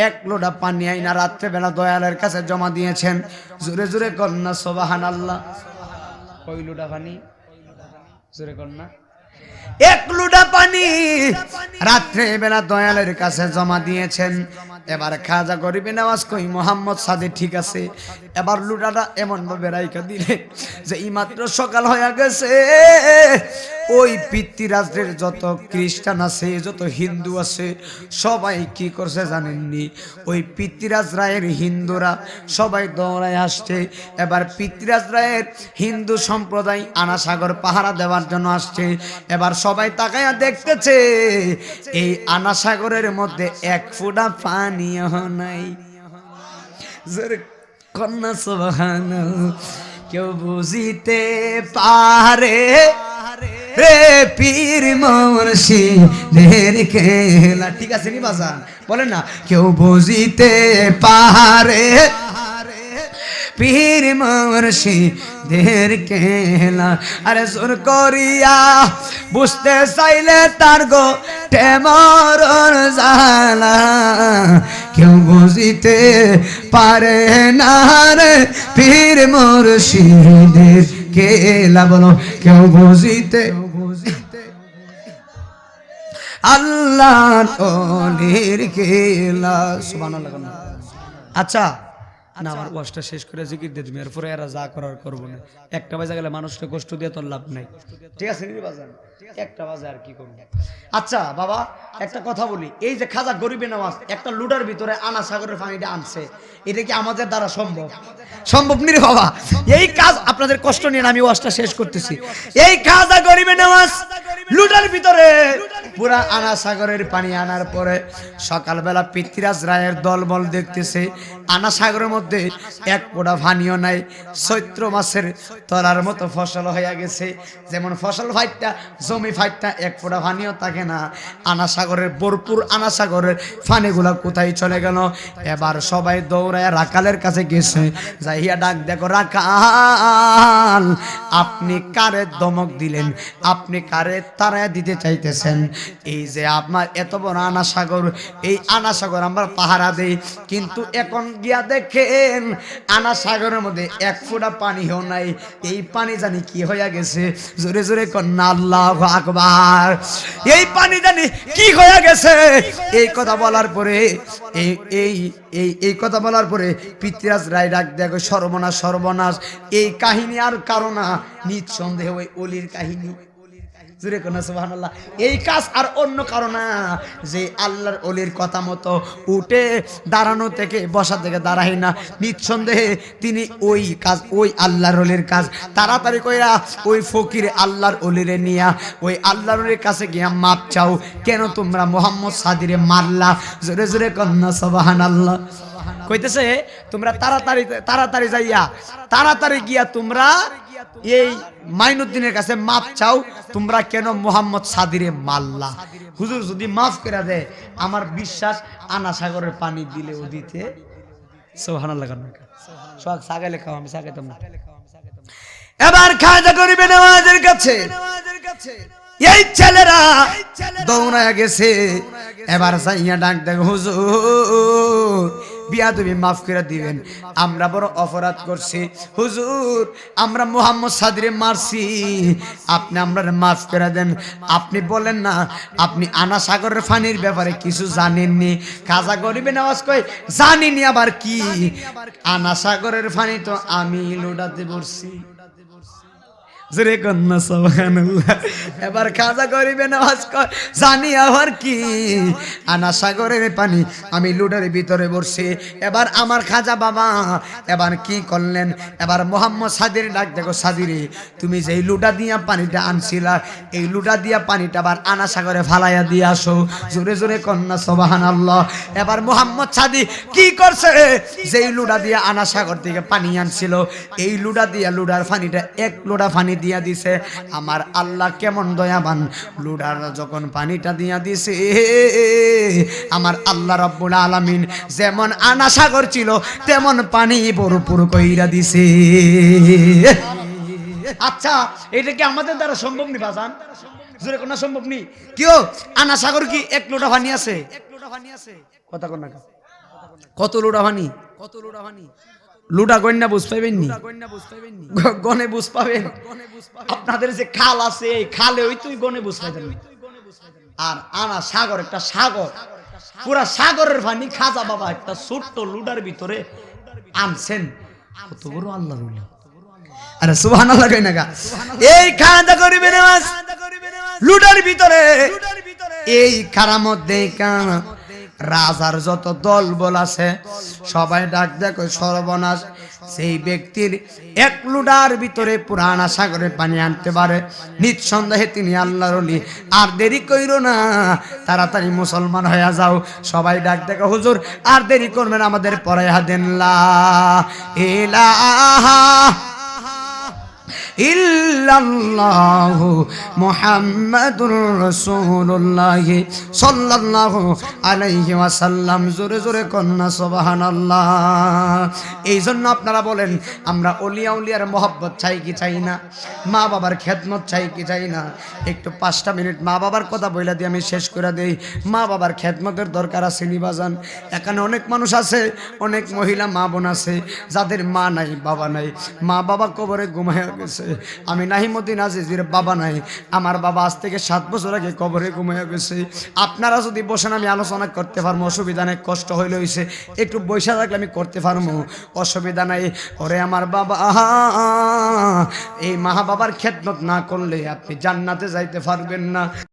এক লোটা পানি আইনা রাত্রেবেলা দয়ালের কাছে জমা দিয়েছেন। জোরে জোরে কন্যা সুবহানাল্লাহ। কই লোটা পানি? জোরে কন্যা। এক লোটা পানি রাত্রে বেলা দয়ালের কাছে জমা দিয়েছেন। এবার খাজা গরিবে নওয়াজ কই মোহাম্মদ সাদি ঠিক আছে। এবার লুটাটা এমন ভাবে রাইখা দিলে যে এইমাত্র সকাল হয়ে গেছে। ওই পিতৃরাজ্যের যত খ্রিস্টান আছে, যত হিন্দু আছে, সবাই কি করছে জানেননি? ওই পিতৃরাজ রায়ের হিন্দুরা সবাই দৌড়ায় আসছে। এবার পিতৃরাজ রায়ের হিন্দু সম্প্রদায় আনা সাগর পাহারা দেওয়ার জন্য আসছে। এবার সবাই তাকায়া দেখতেছে এই আনা সাগরের মধ্যে এক ফোঁটা পানিও নাই। কন্যা সুবহানাল্লাহ। কেউ বুঝিতে পারে রে পীর মুর্শিদের খেলা। ঠিক আছে নি বাজান? বলেন না, কেউ বুঝিতে পারে পীর মুর্শিদের খেলা। আরে জোর করিয়া বুঝতে চাইলে তার গো টেমরর জালা। কেউ বুঝিতে পারে না রে পীর মুর্শিদের খেলা। বলো, কেউ বুঝিতে আল্লাহর ওলির খেলা। সুবহানাল্লাহ। আচ্ছা, না আমার ওয়াজটা শেষ করে জিকির দিয়ে তুমি, এরপরে এরা যা করার করবো না। একটা বাজে গেলে মানুষকে কষ্ট দিয়ে তোর লাভ নাই, ঠিক আছে? বাজান একটা বাজে আর কি করবো। আচ্ছা বাবা একটা কথা বলি, এই যে খাজা গরিবে নামাজ একটা লুডার ভিতরে আনা সাগরের পানিটা আনছে, এটা কি আমাদের দ্বারা সম্ভব? সম্ভব নেই বাবা। এই কাজ আপনাদের কষ্ট নিয়ে আমি ওয়াজটা শেষ করতেছি। এই খাজা গরিবে নামাজ লুডার ভিতরে পুরা আনা সাগরের পানি আনার পরে সকালবেলা পৃথ্বীরাজ রায়ের দলবল দেখতেছে আনা সাগরের মধ্যে এক ফোঁটা পানিও নাই। চৈত্র মাসের তলার মতো ফসল হয়ে গেছে, যেমন ফসল ফাইটটা জমি ফাইটটা এক ফোঁটা পানিও থাকে না। আনা সাগরের ভরপুর আনা সাগরের পানিগুলা কোথায় চলে গেল? এবার সবাই দৌড়ায় রাকালের কাছে গেছে, যাইয়া ডাক দেখো রাকাল, আপনি কারে ধমক দিলেন? আপনি কারে তাড়ায় দিতে চাইতেছেন? এই যে আপনার এত বড় আনা সাগর, এই আনা সাগর আমরা পাহারা দেই, কিন্তু এখন গিয়া দেখেন আনা সাগরের মধ্যে এক ফোঁটা পানিও নাই। এই পানি জানি কি হইয়া গেছে? জোরে জোরে কন্যা আল্লাহু আকবার। এই পানি জানি কি হইয়া গেছে? এই কথা বলার পরে এই কথা বলার পরে পৃথ্বীরাজ রায় ডাক দেখো সর্বনাশ সর্বনাশ, এই কাহিনী আর কারো না, নিঃসন্দেহে ওই অলির কাহিনী। জুড়ে কোন সুবহানাল্লাহ। এই কাজ আর অন্য কারো না, যে আল্লাহর অলির কথা মতো উঠে দাঁড়ানো থেকে বসা থেকে দাঁড়াই না, নিঃসন্দেহে তিনি ওই কাজ, ওই আল্লাহর অলির কাজ। তাড়াতাড়ি কইরা ওই ফকির আল্লাহর অলিরে নিয়া ওই আল্লাহর অলির কাছে গিয়া মাপ চাও, কেন তোমরা মোহাম্মদ সাদিরে মারলা? জোরে জোরে কন্যা সুবহানাল্লাহ। কইতেছে তোমরা তাড়াতাড়ি তাড়াতাড়ি যাইয়া তাড়াতাড়ি গিয়া তোমরা এই মাইনুদ্দিনের কাছে মাপ চাও, তোমরা কেন মোহাম্মদ সাদিরে মারলা? হুজুর যদি মাফ করে দেয় আমার বিশ্বাস আনা সাগরের পানি দিলে ও দিতে। সুবহানাল্লাহ। সোহাগ সাগাইলে খাও, আমি সাগাইতাম না। এবার খাজা গরিবে নওয়াজের কাছে এই ছেলেরা দৌড়ায় গেছে। এবার সাইয়া ডাক দেখ হুজুর বিয়া তুমি মাফ করে দিবেন, আমরা বড় অপরাধ করছি হুজুর, আমরা মোহাম্মদ সাদিরে মারছি, আপনি আমরা মাফ করে দেন। আপনি বলেন না আপনি আনা সাগরের পানির ব্যাপারে কিছু জানেননি? খাজা গরিবে নওয়াজ কই জানিনি আবার কি? আনা সাগরের পানি তো আমি লোটাতে পড়ছি। জোরে কন্যা সুবহানাল্লাহ। এবার খাজা গরিবে নওয়াজ কয় জানি আবার কি? আনা সাগরের পানি আমি লুডার ভিতরে বসছি। এবার আমার খাজা বাবা এবার কি করলেন? এবার মোহাম্মদ সাদির ডাক দেখো, সাদিরে তুমি যে লুডা দিয়া পানিটা আনছিলা, এই লুডা দিয়া পানিটা আবার আনা সাগরে ফালাইয়া দিয়ে আসো। জোরে জোরে কন্যা সুবহানাল্লাহ। এবার মোহাম্মদ সাদি কি করছে? যেই লুডা দিয়া আনা সাগর থেকে পানি আনছিল, এই লুডা দিয়া লুডার পানিটা এক লোডা পানি দিয়া দিছে। আমার আল্লাহ কেমন দয়াবান, লুডার যখন পানিটা দিয়া দিছে, আমার আল্লাহ রাব্বুল আলামিন যেমন আনা সাগর ছিল তেমন পানি ভরপুর কইরা দিছে। আচ্ছা এটা কি আমাদের দ্বারা সম্ভব নি বাজান? জোরে কোন সম্ভব নি? কিও আনা সাগর কি এক লোটা পানি আছে? কথা কোন না, কত লোটা পানি? কত লোটা পানি? লুডা গন্যা বুঝ পাইবেন নি, গনে বুঝ পাবেন। আপনাদের যে খাল আছে এই খালে ওই তুই গনে বুঝ পাইতেন। আর আনা সাগর একটা সাগর, পুরা সাগরের পানি খাজা বাবা একটা ছোট্ট লুডার ভিতরে আনছেন। কত বড় আল্লাহর ওলি। আরে সুবহানাল্লাহ কই না গা। এই খাজা গরিবে নওয়াজ লুডার ভিতরে এই কারামত দেখা রাজার যত দল বল আছে সবাই ডাক দেখো সর্বনাশ, সেই ব্যক্তির এক লুডার ভিতরে পুরানা সাগরের পানি আনতে পারে, নিঃসন্দেহে তিনি আল্লাহর ওলি। আর দেরি কইরো না, তাড়াতাড়ি মুসলমান হয়ে যাও। সবাই ডাক দেখো হুজুর আর দেরি করবেন, আমাদের পড়াইয়া দেন লা ইলাহা ইল্লাল্লাহু মুহাম্মাদুর রাসূলুল্লাহ সাল্লাল্লাহু আলাইহি ওয়াসাল্লাম। জোরে জোরে কন্যা সুবহানাল্লাহ। এই জন্য আপনারা বলেন আমরা ওলিয়া উলিয়ার মহব্বত চাই কি চাই না? মা বাবার খেদমত চাই কি চাই না? একটু 5টা মিনিট মা বাবার কথা বইলা দিয়ে আমি শেষ করে দেই। মা বাবার খেদমতের দরকার আছে নি বাজান? এখানে অনেক মানুষ আছে, অনেক মহিলা মা বোন আছে যাদের মা নাই বাবা নাই, মা বাবা কবরে ঘুমায়া গেছে, আমি নাহিমুদ্দিন আজিজের বাবা নাই, আমার বাবা আজ থেকে 7 বছর আগে কবরে ঘুমিয়ে গেছে। আপনারা যদি বসেন আমি আলোচনা করতে পারবো, অসুবিধা নেই। কষ্ট হইলে হইছে, একটু বৈশা থাকলে আমি করতে পারবো, অসুবিধা নাই। ওরে আমার বাবা, এই মা বাবার খেদমত না করলে আপনি জান্নাতে যাইতে পারবেন না।